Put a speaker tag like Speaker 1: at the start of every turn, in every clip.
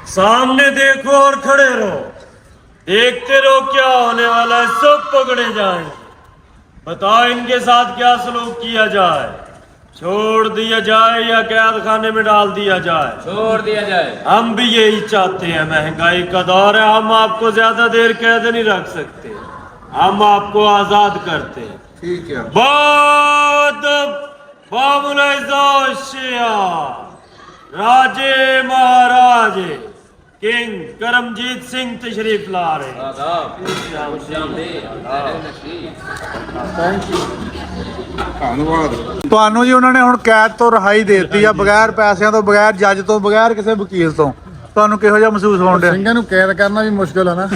Speaker 1: सामने देखो और खड़े रहो, देखते रहो क्या होने वाला है, सब पकड़े जाएंगे। बताओ इनके साथ क्या सलूक किया जाए, छोड़ दिया जाए या कैद खाने में डाल दिया जाए?
Speaker 2: छोड़ दिया जाए।
Speaker 1: हम भी यही चाहते हैं, महंगाई का दौर है, हम आपको ज्यादा देर कैद नहीं रख सकते, हम आपको आजाद करते हैं।
Speaker 3: ठीक है।
Speaker 1: राजे महाराजे किंग करमजीत सिंह तशरीफ ला रहे हैं।
Speaker 3: ਧੰਨਵਾਦ।
Speaker 4: ਤੁਹਾਨੂੰ ਜੀ ਉਹਨਾਂ ਨੇ ਹੁਣ ਕੈਦ ਤੋਂ ਰਿਹਾਈ ਦੇ ਦਿੱਤੀ ਆ, ਬਗੈਰ ਪੈਸਿਆਂ ਤੋਂ, ਬਗੈਰ ਜੱਜ ਤੋਂ, ਬਗੈਰ ਕਿਸੇ ਵਕੀਲ ਤੋਂ। ਤੁਹਾਨੂੰ ਕਿਹੋ ਜਿਹਾ ਮਹਿਸੂਸ ਹੋਣ ਡਿਆ?
Speaker 5: ਸਿੰਘਾਂ ਨੂੰ ਕੈਦ ਕਰਨਾ ਵੀ ਮੁਸ਼ਕਲ ਆ ਨਾ।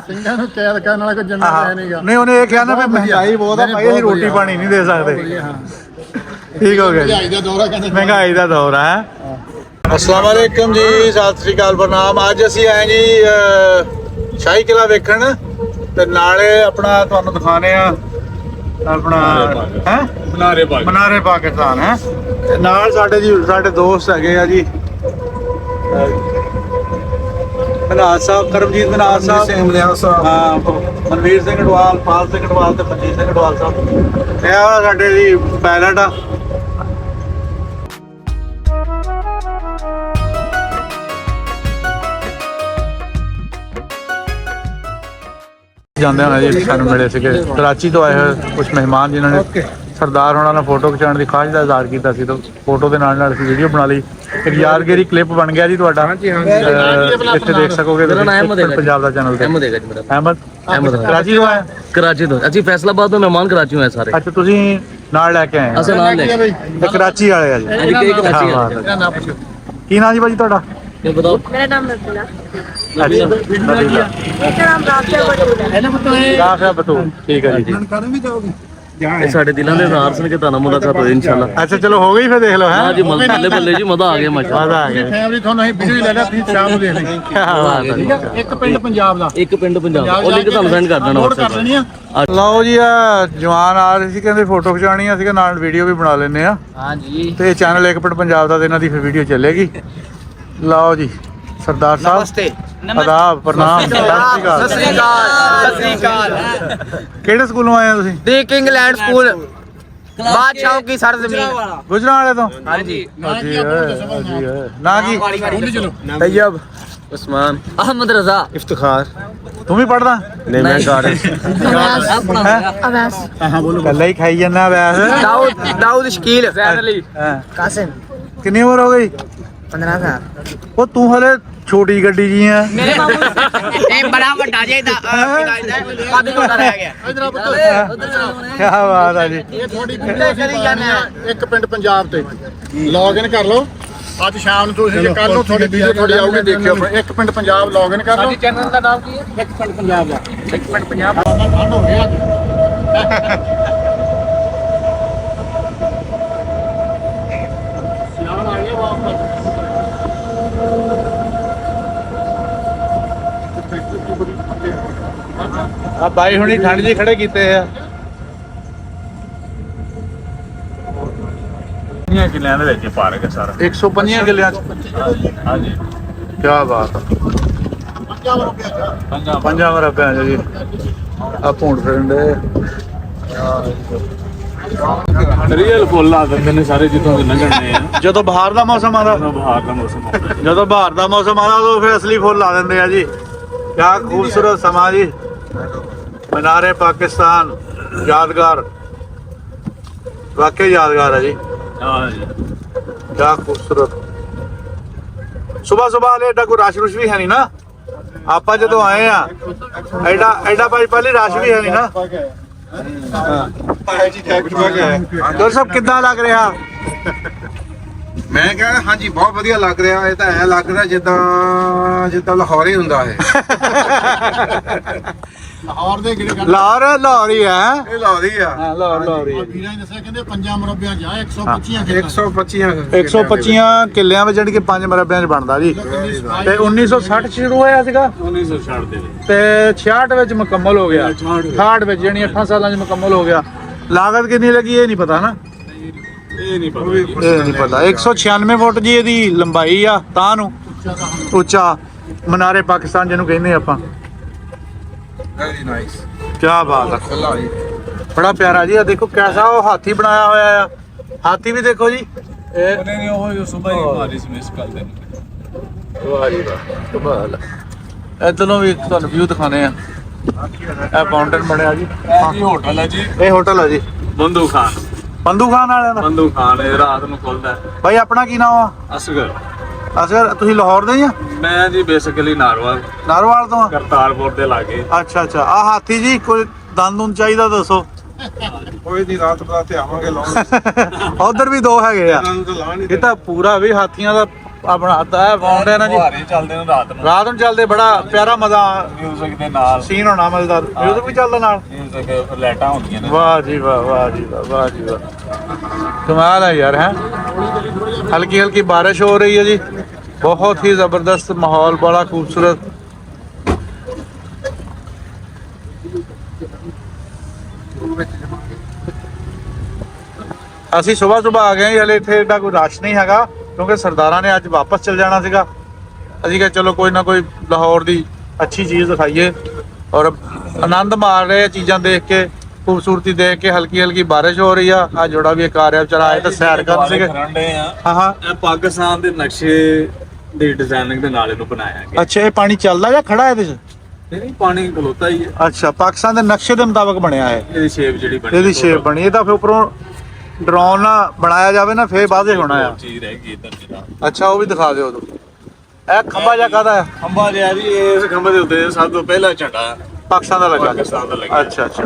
Speaker 5: ਸਿੰਘਾਂ ਨੂੰ ਕੈਦ ਕਰਨ ਵਾਲਾ ਕੋਈ ਜੰਮਿਆ ਹੈ ਨਹੀਂਗਾ।
Speaker 4: ਨਹੀਂ, ਉਹਨੇ ਇਹ ਕਿਹਾ ਨਾ ਵੀ ਮਹਿੰਗਾਈ ਬਹੁਤ ਆ ਭਾਈ, ਅਸੀਂ ਰੋਟੀ ਪਾਣੀ ਨਹੀਂ ਦੇ ਸਕਦੇ। ਠੀਕ ਹੋ ਗਿਆ ਜੀ,
Speaker 5: ਮਹਿੰਗਾਈ ਦਾ ਦੌਰ ਆ ਕਹਿੰਦੇ।
Speaker 4: ਮਹਿੰਗਾਈ ਦਾ ਦੌਰ ਹੈ। अस्सलाम वालेकुम जी, सत श्री अकाल प्रणाम। ਅੱਜ ਅਸੀਂ ਆਏ ਜੀ ਸ਼ਾਹੀ ਕਿਲਾ ਵੇਖਣ ਤੇ ਨਾਲੇ ਆਪਣਾ ਤੁਹਾਨੂੰ ਦਿਖਾਣੇ ਆ ਆਪਣਾ ਹੈ ਮਨਾਰੇ ਪਾਕਿਸਤਾਨ ਹੈ। ਤੇ ਨਾਲ ਸਾਡੇ ਦੋਸਤ ਹੈਗੇ ਆ ਜੀ ਮਨਹਾਜ ਸਾਹਿਬ, ਕਰਮਜੀਤ ਮਨਹਾਜ ਸਾਹਿਬ, ਹਾਂ, ਮਨਵੀਰ ਸਿੰਘ ਅਡਵਾਲ, ਪਾਲ ਸਿੰਘ ਅਡਵਾਲ ਤੇ ਮਨਜੀਤ ਸਿੰਘ ਅਡਵਾਲ ਸਾਹਿਬ। ਇਹ ਆ ਸਾਡੇ ਜੀ ਪਾਇਲਟ ਆ। ਜਾਂਦੇ ਹੋਏ ਜੀ ਸਾਨੂੰ ਮਿਲੇ ਸੀਗੇ ਕਰਾਚੀ ਤੋਂ ਆਏ ਹੋਏ ਕੁਝ ਮਹਿਮਾਨ ਜਿਨ੍ਹਾਂ ਨੇ ਸਰਦਾਰ ਹੋਣਾ ਨਾਲ ਫੋਟੋ ਖਿਚਾਉਣ ਦੀ ਖਾਹਿਸ਼ ਦਾ ਇਜ਼ਹਾਰ ਕੀਤਾ ਸੀ। ਤਾਂ ਫੋਟੋ ਦੇ ਨਾਲ ਅਸੀਂ ਵੀਡੀਓ ਬਣਾ ਲਈ। ਇੱਕ ਯਾਦਗਾਰੀ ਕਲਿੱਪ ਬਣ ਗਿਆ ਜੀ ਤੁਹਾਡਾ, ਇੱਥੇ ਦੇਖ ਸਕੋਗੇ ਪੰਜਾਬ ਦਾ ਚੈਨਲ ਤੇ। ਅਹਿਮਦ ਕਰਾਚੀ ਤੋਂ ਆਇਆ?
Speaker 2: ਕਰਾਚੀ ਤੋਂ। ਅਸੀਂ ਫੈਸਲਾਬਾਦ ਤੋਂ ਮਹਿਮਾਨ ਕਰਾਚੀ ਹੋਏ ਸਾਰੇ।
Speaker 4: ਅੱਛਾ, ਤੁਸੀਂ ਨਾਲ ਲੈ ਕੇ ਆਏ?
Speaker 2: ਅਸੀਂ ਨਾਲ ਲੈ ਕੇ।
Speaker 4: ਤੇ ਕਰਾਚੀ ਵਾਲੇ ਆ ਜੀ? ਕੀ ਨਾਂ ਜੀ ਭਾਜੀ ਤੁਹਾਡਾ?
Speaker 2: ਇਹ ਬਤਾਓ।
Speaker 6: मेरा नाम नबीला।
Speaker 4: ਅੱਛਾ,
Speaker 6: मेरा नाम राफिया बटूल है।
Speaker 4: ਰਾਫਿਆ ਬਤੂਲ। ਠੀਕ ਹੈ ਜੀ।
Speaker 2: ਇਹ ਸਾਡੇ ਦਿਲਾਂ ਦੇ ਰਾਰ ਸੁਣ ਕੇ ਤੁਹਾਨੂੰ ਮੁਲਾਕਾਤ ਹੋਈ ਇਨਸ਼ਾਅੱਲਾ।
Speaker 4: ਅੱਛਾ, ਚਲੋ ਹੋ ਗਈ ਫਿਰ, ਦੇਖ ਲਓ।
Speaker 2: ਹਾਂ ਜੀ, ਬੱਲੇ ਬੱਲੇ ਜੀ, ਮਜ਼ਾ ਆ ਗਿਆ ਮਾਸ਼ਾਅੱਲਾ।
Speaker 4: ਮਜ਼ਾ ਆ ਗਿਆ।
Speaker 5: ਫੈਮਿਲੀ ਤੁਹਾਨੂੰ ਅਸੀਂ ਵੀਡੀਓ ਲੈ ਲਿਆ, ਤੁਸੀਂ ਸ਼ਾਮ ਨੂੰ ਦੇਖ ਲਈ।
Speaker 4: ਕੀ ਬਾਤ ਹੈ।
Speaker 5: ਠੀਕ ਆ, ਇੱਕ ਪਿੰਡ ਪੰਜਾਬ ਦਾ।
Speaker 2: ਇੱਕ ਪਿੰਡ ਪੰਜਾਬ, ਉਹ ਲਿੰਕ ਤੁਹਾਨੂੰ ਸੈਂਡ ਕਰ ਦੇਣਾ
Speaker 5: ਨੋਟ ਕਰ ਲੈਣੀ ਆ।
Speaker 4: ਲਓ ਜੀ, ਆ ਜਵਾਨ ਆ ਰਹੇ ਸੀ, ਕਹਿੰਦੇ ਫੋਟੋ ਖਿਚਾਉਣੀ ਆ, ਸੀਗਾ ਨਾਲ ਵੀਡੀਓ ਵੀ ਬਣਾ ਲੈਂਦੇ ਆ।
Speaker 2: ਹਾਂ ਜੀ।
Speaker 4: ਤੇ ਚੈਨਲ ਇੱਕ ਪਿੰਡ ਪੰਜਾਬ ਦਾ ਤੇ ਇਹਨਾਂ ਦੀ ਫਿਰ ਵੀਡੀਓ ਚੱਲੇਗੀ। ਲਓ ਜੀ, ਸਰਦਾਰ ਸਾਹਿਬ
Speaker 2: ਨਮਸਤੇ।
Speaker 4: ਆਦਾਬ, ਪ੍ਰਣਾਮ, ਸਤਿ ਸ਼੍ਰੀ ਅਕਾਲ। ਕਿਹੜੇ ਸਕੂਲੋਂ ਆਏ ਆ ਤੁਸੀਂ?
Speaker 7: दी इंग्लैंड स्कूल बादशाहों की सरजमीन।
Speaker 4: ਗੁਜਰਾਂਵਾਲੇ ਤੋਂ?
Speaker 7: हाँ जी।
Speaker 4: ਨਾ ਕੀ?
Speaker 7: तैयब उस्मान अहमद रजा इफ्तिखार।
Speaker 4: ਤੂੰ ਵੀ ਪੜਦਾ?
Speaker 7: नहीं मैं कार
Speaker 6: अवैस।
Speaker 4: ਕੱਲਾ ਹੀ ਖਾਈ ਜਾਂਦਾ ਵੈਸ।
Speaker 7: दाऊद शकील अली
Speaker 6: कासिम।
Speaker 4: ਕਿੰਨੀ ਉਮਰ ਹੋ ਗਈ?
Speaker 6: 15 साल।
Speaker 4: ਉਹ ਤੂੰ ਹਲੇ ਛੋਟੀ ਗੱਡੀ ਜੀ ਆ।
Speaker 7: मेरे मामू ए बड़ा बड़ा जायदा काफी छोटा रह गया।
Speaker 4: ਕੀ ਬਾਤ ਆ ਜੀ।
Speaker 5: ਇਹ ਤੁਹਾਡੀ ਵੀਡੀਓ ਅਸੀਂ ਪਾਉਣੀ ਆ ਇੱਕ ਪਿੰਡ ਪੰਜਾਬ ਤੇ। ਲੌਗਇਨ ਕਰ ਲਓ ਅੱਜ ਸ਼ਾਮ ਨੂੰ, ਤੁਸੀਂ ਜੇ ਕੱਲ ਨੂੰ ਤੁਹਾਡੀ ਵੀਡੀਓ ਤੁਹਾਡੀ ਆਊਗੀ, ਦੇਖਿਓ। ਇੱਕ ਪਿੰਡ ਪੰਜਾਬ ਲੌਗਇਨ ਕਰ ਲਓ।
Speaker 7: चैनल का नाम की है?
Speaker 5: ਇੱਕ ਪਿੰਡ ਪੰਜਾਬ ਦਾ।
Speaker 7: एक मिनट पंजाब।
Speaker 5: ਠੰਡ ਹੋ ਗਿਆ ਅੱਜ। ਸਿਆਲ ਆ ਗਿਆ ਵਾਪਸ।
Speaker 4: ਆ ਬਾਈ ਹੁਣੀ ਠੰਡ ਜੀ ਖੜੇ ਕੀਤੇ ਆ। ਕਿੰਨੀਆਂ ਕਿੱਲਿਆਂ ਦੇ ਵਿੱਚ ਪਾਰਕ ਹੈ ਸਾਰਾ? 105 ਕਿੱਲਿਆਂ ਚ। ਹਾਂਜੀ, ਕੀ ਬਾਤ ਆ। 5 ਮਰਬਿਆਂ ਚ ਜੀ ਆ ਭੂੰਡ ਫਿਰਦੇ।
Speaker 1: ਰੀਅਲ ਫੁੱਲ ਆ ਦਿੰਦੇ ਨੇ ਸਾਰੇ ਜਿੱਥੋਂ ਦੇ ਲੰਘਣੇ ਆ।
Speaker 4: ਜਦੋਂ ਬਹਾਰ ਦਾ ਮੌਸਮ ਆਉਂਦਾ,
Speaker 1: ਬਹਾਰ ਦਾ ਮੌਸਮ
Speaker 4: ਜਦੋਂ ਬਹਾਰ ਦਾ ਮੌਸਮ ਆਉਂਦਾ ਉਦੋਂ ਫਿਰ ਅਸਲੀ ਫੁੱਲ ਲਾ ਦਿੰਦੇ ਆ ਜੀ। ਕਿਆ ਖੂਬਸੂਰਤ ਸਮਾਂ ਜੀ। ਮਨਾਰੇ ਪਾਕਿਸਤਾਨ ਯਾਦਗਾਰ, ਵਾਕਈ ਯਾਦਗਾਰ ਹੈ ਜੀ। ਕਿਆ ਖੂਬਸੂਰਤ। ਸੁਬਹ ਸੁਬਹ ਹਲੇ ਏਡਾ ਕੋਈ ਰਸ਼ ਰੁਸ਼ ਵੀ ਹੈ ਨਹੀਂ ਨਾ। ਆਪਾਂ ਜਦੋਂ ਆਏ ਆ ਐਡਾ ਭਾਈ ਪਹਿਲੇ ਰਸ਼ ਵੀ ਹੈ ਨਹੀਂ ਨਾ। ਡਾਕਟਰ ਸਾਹਿਬ ਕਿੱਦਾਂ ਲੱਗ ਰਿਹਾ?
Speaker 3: ਮੈਂ ਕਹਿੰਦਾ ਹਾਂਜੀ ਬਹੁਤ ਵਧੀਆ ਲੱਗ ਰਿਹਾ। ਇਹ ਤਾਂ ਐ ਲੱਗ ਰਿਹਾ ਜਿੱਦਾਂ ਲਾਹੌਰ ਹੀ ਹੁੰਦਾ ਹੈ।
Speaker 5: ਲਾਹੌਰ ਦੇ ਕਿਹੜੇ ਗੱਲ?
Speaker 4: ਲਾਹੌਰ ਹੀ ਹੈ।
Speaker 3: ਇਹ ਲਾਹੌਰ ਹੀ ਆ।
Speaker 4: ਲਾਹੌਰ ਹੀ।
Speaker 5: ਵੀਰਾਂ ਨੇ ਦੱਸਿਆ ਕਹਿੰਦੇ 5 ਮਰਬਿਆਂ ਚ ਆ 125 ਕਿੱਲੇ।
Speaker 4: 125 ਕਿੱਲਿਆਂ ਵਿੱਚ, ਜਿਹੜੀ ਕਿ 5 ਮਰਬਿਆਂ ਚ ਬਣਦਾ ਜੀ। ਤੇ 1960 ਚ ਸ਼ੁਰੂ ਹੋਇਆ ਸੀਗਾ।
Speaker 1: 1960 ਦੇ ਵਿੱਚ
Speaker 4: ਤੇ 66 ਵਿੱਚ ਮੁਕੰਮਲ ਹੋ ਗਿਆ। 68 ਵਿੱਚ, ਯਾਨੀ 8 ਸਾਲਾਂ ਚ ਮੁਕੰਮਲ ਹੋ ਗਿਆ। ਲਾਗਤ ਕਿੰਨੀ ਲੱਗੀ ਇਹ ਨਹੀਂ ਪਤਾ ਨਾ।
Speaker 1: ਇਹ ਨਹੀਂ ਪਤਾ।
Speaker 4: ਇਹ ਨਹੀਂ ਪਤਾ। 196 ਫੁੱਟ ਜੀ ਇਹਦੀ ਲੰਬਾਈ ਆ ਤਾਂ ਨੂੰ, ਉੱਚਾ ਮਨਾਰੇ ਪਾਕਿਸਤਾਨ ਜਿਹਨੂੰ ਕਹਿੰਦੇ ਆਪਾਂ।
Speaker 3: Very nice.
Speaker 4: ਕੀ ਬਾਤ ਹੈ,
Speaker 3: ਖੁੱਲਾ ਜੀ।
Speaker 4: ਬੜਾ ਪਿਆਰਾ ਜੀ। ਆ ਦੇਖੋ ਕੈਸਾ ਉਹ ਹਾਥੀ ਬਣਾਇਆ ਹੋਇਆ ਆ। ਹਾਥੀ ਵੀ ਦੇਖੋ ਜੀ। ਇਹ
Speaker 2: ਉਹਨੇ ਨੇ ਉਹ ਜੋ ਸਵੇਰ ਹੀ ਮਾਰੀ ਸੀ ਮਿਸ ਕਰ ਦੇ।
Speaker 4: ਵਾਹ ਜੀ ਵਾਹ, ਕਮਾਲ ਹੈ। ਇੱਧਰੋਂ ਵੀ ਤੁਹਾਨੂੰ ਵਿਊ ਦਿਖਾਣੇ ਆ। ਇਹ ਫਾਊਂਟੇਨ ਬਣਿਆ ਜੀ।
Speaker 2: ਇਹ ਹੋਟਲ ਹੈ ਜੀ,
Speaker 4: ਇਹ ਹੋਟਲ ਹੈ ਜੀ
Speaker 2: ਬੰਦੂ ਖਾਨ।
Speaker 4: ਬੰਦੂ ਖਾਨ ਵਾਲਿਆਂ ਦਾ।
Speaker 2: ਬੰਦੂ ਖਾਨ ਇਹ ਰਾਤ ਨੂੰ ਖੁੱਲਦਾ।
Speaker 4: ਬਾਈ ਆਪਣਾ ਕੀ ਨਾਮ ਆ?
Speaker 2: ਅਸਗਰ।
Speaker 4: ਅਸਰ ਤੁਸੀਂ ਲਾਹੌਰ ਦੇ ਹੀ ਆ?
Speaker 2: ਮੈਂ ਜੀ ਬੇਸਿਕਲੀ ਨਾਰਵਾਲ,
Speaker 4: ਨਾਰਵਾਲ ਤੋਂ ਆ?
Speaker 2: ਕਰਤਾਰਪੁਰ ਦੇ ਲਾਗੇ।
Speaker 4: ਅੱਛਾ ਅੱਛਾ। ਆ ਹਾਥੀ ਜੀ ਕੋਈ ਦੰਦ ਦੁੰਦ ਚਾਹੀਦਾ ਦੱਸੋ।
Speaker 3: ਕੋਈ ਦੀ ਰਾਤ ਬਰਾਤੇ ਆਵਾਂਗੇ ਲਾਉਣ।
Speaker 4: ਉਧਰ ਵੀ ਦੋ ਹੈਗੇ ਆ।
Speaker 3: ਇਹਨਾਂ ਨੂੰ ਤਾਂ ਲਾਣ ਹੀ
Speaker 4: ਇਹ ਤਾਂ ਪੂਰਾ ਵੀ ਹਾਥੀਆਂ ਦਾ ਆਪਣਾ ਹੱਥਾ ਹੈ ਫਾਊਂਟੇਨ ਹੈ ਜੀ।
Speaker 2: ਫੁਹਾਰੇ ਚੱਲਦੇ ਨੇ ਰਾਤ ਨੂੰ,
Speaker 4: ਰਾਤ ਨੂੰ ਚੱਲਦੇ, ਬੜਾ ਪਿਆਰਾ ਮਜ਼ਾ
Speaker 2: ਮਿਊਜ਼ਿਕ ਦੇ ਨਾਲ।
Speaker 4: ਸੀਨ ਹੋਣਾ ਮਜ਼ੇਦਾਰ। ਮਿਊਜ਼ਿਕ ਵੀ ਚੱਲਦਾ ਨਾਲ।
Speaker 2: ਮਿਊਜ਼ਿਕ ਫਿਰ ਲਾਈਟਾਂ ਹੁੰਦੀਆਂ ਨੇ।
Speaker 4: ਵਾਹ ਜੀ ਵਾਹ, ਵਾਹ ਜੀ ਵਾਹ, ਵਾਹ ਜੀ ਵਾਹ, ਕਮਾਲ ਹੈ ਯਾਰ। ਹੈ ਹਲਕੀ ਹਲਕੀ ਬਾਰਿਸ਼ ਹੋ ਰਹੀ ਹੈ ਜੀ। ਬਹੁਤ ਹੀ ਜ਼ਬਰਦस्त ਮਾਹੌਲ, ਬੜਾ ਖੂਬਸੂਰਤ। ਅਸੀਂ ਸਵੇਰ ਆ ਗਏ, ਹਲੇ ਇੱਥੇ ਏਡਾ ਕੋਈ ਰਸ਼ ਨਹੀਂ ਹੈਗਾ ਕਿਉਂਕਿ ਸਰਦਾਰਾਂ ਨੇ ਅੱਜ ਵਾਪਸ ਚਲ ਜਾਣਾ ਸੀਗਾ। ਅਸੀਂ ਕਿਹਾ ਚਲੋ ਕੋਈ ਨਾ ਕੋਈ ਲਾਹੌਰ ਦੀ ਅੱਛੀ ਚੀਜ਼ ਦਿਖਾਈਏ ਔਰ ਆਨੰਦ ਮਾਰ ਰਹੇ ਚੀਜ਼ਾਂ ਦੇਖ ਕੇ, ਖੂਬਸੂਰਤੀ ਦੇਖ ਕੇ। ਹਲਕੀ ਹਲਕੀ ਬਾਰਿਸ਼ ਹੋ ਰਹੀ ਆ। ਆ ਜੋੜਾ ਵੀ ਇੱਕ ਆ ਰਿਹਾ ਵਿਚਾਰਾ, ਆਏ ਤਾਂ ਸੈਰ ਕਰਨ ਸੀਗੇ। ਹਾਂ ਹਾਂ।
Speaker 2: ਇਹ ਪਾਕਿਸਤਾਨ ਦੇ ਨਕਸ਼ੇ ਦੀ ਡਿਜ਼ਾਈਨਿੰਗ ਦੇ ਨਾਲ ਇਹਨੂੰ ਬਣਾਇਆ ਗਿਆ।
Speaker 4: ਅੱਛਾ, ਇਹ ਪਾਣੀ ਚੱਲਦਾ ਜਾਂ ਖੜਾ ਇਹਦੇ 'ਚ?
Speaker 2: ਨਹੀਂ ਪਾਣੀ ਖਲੋਤਾ ਹੀ ਹੈ।
Speaker 4: ਅੱਛਾ, ਪਾਕਿਸਤਾਨ ਦੇ ਨਕਸ਼ੇ ਦੇ ਮੁਤਾਬਕ ਬਣਿਆ ਹੈ।
Speaker 2: ਇਹਦੀ ਸ਼ੇਪ ਜਿਹੜੀ ਬਣੀ,
Speaker 4: ਇਹਦੀ ਸ਼ੇਪ ਬਣੀ। ਇਹ ਤਾਂ ਫਿਰ ਉੱਪਰੋਂ ਡਰੋਨ ਨਾ ਬਣਾਇਆ ਜਾਵੇ ਨਾ, ਫੇਰ ਵਾਧੇ ਹੋਣਾ ਆ।
Speaker 2: ਚੀਜ਼ ਰਹਿ ਗਈ ਇਧਰ ਜਿਹੜਾ।
Speaker 4: ਅੱਛਾ, ਉਹ ਵੀ ਦਿਖਾ ਦਿਓ ਉਦੋਂ। ਇਹ ਖੰਭਾ ਜਾਂ ਕਾਹਦਾ ਹੈ?
Speaker 2: ਖੰਭਾ ਜਿਹਾ ਜੀ, ਇਸ ਖੰਭੇ ਦੇ ਉੱਤੇ ਸਭ ਤੋਂ ਪਹਿਲਾ ਝੰਡਾ
Speaker 4: ਪਾਕਿਸਤਾਨ ਦਾ ਲੱਗਾ।
Speaker 2: ਪਾਕਿਸਤਾਨ ਦਾ ਲੱਗਿਆ।
Speaker 4: ਅੱਛਾ ਅੱਛਾ।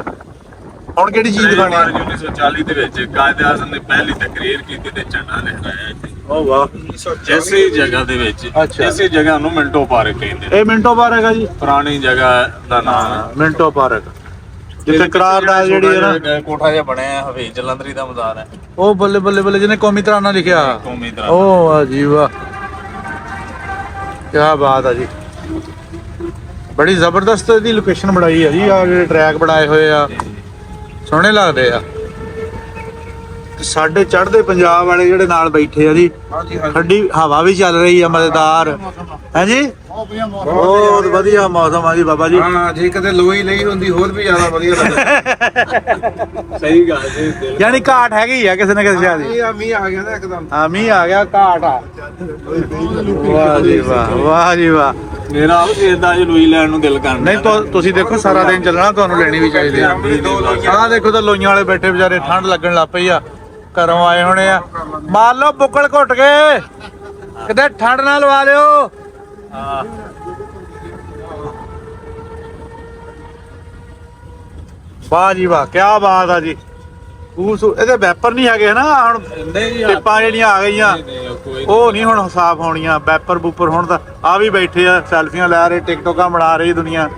Speaker 4: ਹੁਣ ਕਿਹੜੀ ਚੀਜ਼ ਦਿਖਾਣੀ ਹੈ?
Speaker 2: 1940 ਦੇ ਵਿੱਚ ਕਾਇਦ ਆਜ਼ਮ ਨੇ ਪਹਿਲੀ ਤਕਰੀਰ ਕੀਤੀ ਤੇ ਝੰਡਾ ਲਹਿਰਾਇਆ ਇੱਥੇ।
Speaker 4: ਓ ਵਾਹ।
Speaker 2: ਐਸੀ ਜਗ੍ਹਾ ਦੇ ਵਿੱਚ,
Speaker 4: ਅੱਛਾ।
Speaker 2: ਐਸੀ ਜਗ੍ਹਾ ਨੂੰ ਮਿੰਟੋ ਪਾਰਕ ਕਹਿੰਦੇ ਨੇ।
Speaker 4: ਇਹ ਮਿੰਟੋ ਪਾਰਕ ਹੈਗਾ ਜੀ।
Speaker 2: ਪੁਰਾਣੀ ਜਗ੍ਹਾ ਦਾ ਨਾਮ ਹੈ।
Speaker 4: ਮਿੰਟੋ ਪਾਰਕ, ਜਿੱਥੇ ਕਰਾਰਦਾਦ ਜਿਹੜੀ ਹੈ ਨਾ,
Speaker 2: ਕੋਠਾ ਜਿਹਾ ਬਣਿਆ ਹਵੇਲੀ ਜਲੰਧਰੀ ਦਾ ਮਜ਼ਾਰ ਹੈ।
Speaker 4: ਉਹ ਬੱਲੇ ਬੱਲੇ ਬੱਲੇ ਜਿਹਨੇ ਕੌਮੀ ਤਰਾਨਾ ਲਿਖਿਆ।
Speaker 2: ਕੌਮੀ ਤਰ੍ਹਾਂ
Speaker 4: ਓ ਵਾਹ ਜੀ ਵਾਹ, ਕੀ ਬਾਤ ਹੈ ਜੀ। ਬੜੀ ਜ਼ਬਰਦਸਤ ਇਹਦੀ ਲੋਕੇਸ਼ਨ ਬਣਾਈ ਹੈ ਜੀ। ਆ ਜਿਹੜੇ ਟਰੈਕ ਬਣਾਏ ਹੋਏ ਆ ਸੋਹਣੇ ਲੱਗਦੇ ਆ। ਸਾਡੇ ਚੜ੍ਹਦੇ ਪੰਜਾਬ ਵਾਲੇ ਜਿਹੜੇ ਨਾਲ ਬੈਠੇ ਆ ਜੀ,
Speaker 3: ਹਾਂਜੀ ਹਾਂਜੀ।
Speaker 4: ਠੰਡੀ ਹਵਾ ਵੀ ਚੱਲ ਰਹੀ ਆ, ਮਜ਼ੇਦਾਰ ਹੈ ਜੀ। ਬਹੁਤ ਵਧੀਆ ਮੌਸਮ ਆ ਜੀ ਬਾਬਾ ਜੀ।
Speaker 3: ਹਾਂ, ਜੇ ਕਦੇ ਲੋਈ ਲਈ ਹੁੰਦੀ ਹੋਰ ਵੀ ਜ਼ਿਆਦਾ ਵਧੀਆ ਲੱਗਦਾ।
Speaker 2: ਸਹੀ ਗੱਲ ਜੀ। ਦਿਲ
Speaker 4: ਯਾਨੀ ਘਾਟ ਹੈਗੀ ਆ ਕਿਸੇ ਨਾ ਕਿਸੇ ਸ਼ਾਦੀ।
Speaker 3: ਮੀਂਹ ਆ ਗਿਆ ਨਾ ਇੱਕਦਮ।
Speaker 4: ਹਾਂ, ਮੀਂਹ ਆ ਗਿਆ, ਘਾਟ ਆ। ਵਾਹ ਜੀ ਵਾਹ, ਵਾਹ ਜੀ ਵਾਹ।
Speaker 2: ਮੇਰਾ ਆਪ ਸੇਦਾ ਜੀ ਲੂਈ ਲੈਣ ਨੂੰ ਦਿਲ ਕਰਦਾ।
Speaker 4: ਨਹੀਂ ਤੁਸੀਂ ਦੇਖੋ ਸਾਰਾ ਦਿਨ ਚੱਲਣਾ, ਤੁਹਾਨੂੰ ਲੈਣੀ ਵੀ ਚਾਹੀਦੀ ਆ। ਆਹ ਦੇਖੋ ਤਾਂ ਲੋਈਆਂ ਵਾਲੇ ਬੈਠੇ ਵਿਚਾਰੇ, ਠੰਡ ਲੱਗਣ ਲੱਗ ਪਈ ਆ, ਘਰੋਂ ਆਏ ਹੋਣੇ ਆ। ਮਾਰ ਲਓ ਬੁੱਕਲ ਘੁੱਟ ਕੇ, ਕਿਤੇ ਠੰਡ ਨਾ ਲਵਾ ਲਿਓ। ਵਾਹ ਜੀ ਵਾਹ, ਕੀ ਬਾਤ ਆ ਜੀ। ਇਹਦੇ ਵੈਪਰ ਨਹੀਂ ਹੈਗੇ ਨਾ ਹੁਣ,
Speaker 2: ਨਹੀਂ ਜੀ,
Speaker 4: ਟਿੱਪਾਂ ਜਿਹੜੀਆਂ ਆ ਗਈਆਂ ਉਹ ਨਹੀਂ ਹੁਣ ਸਾਫ਼ ਹੋਣੀਆਂ। ਵੈਪਰ ਬੂਪਰ ਹੁਣ ਤਾਂ ਆ ਵੀ ਬੈਠੇ ਆ, ਸੈਲਫੀਆਂ ਲੈ ਰਹੇ, ਟਿਕਟੋਕਾਂ ਬਣਾ ਰਹੀ ਦੁਨੀਆ।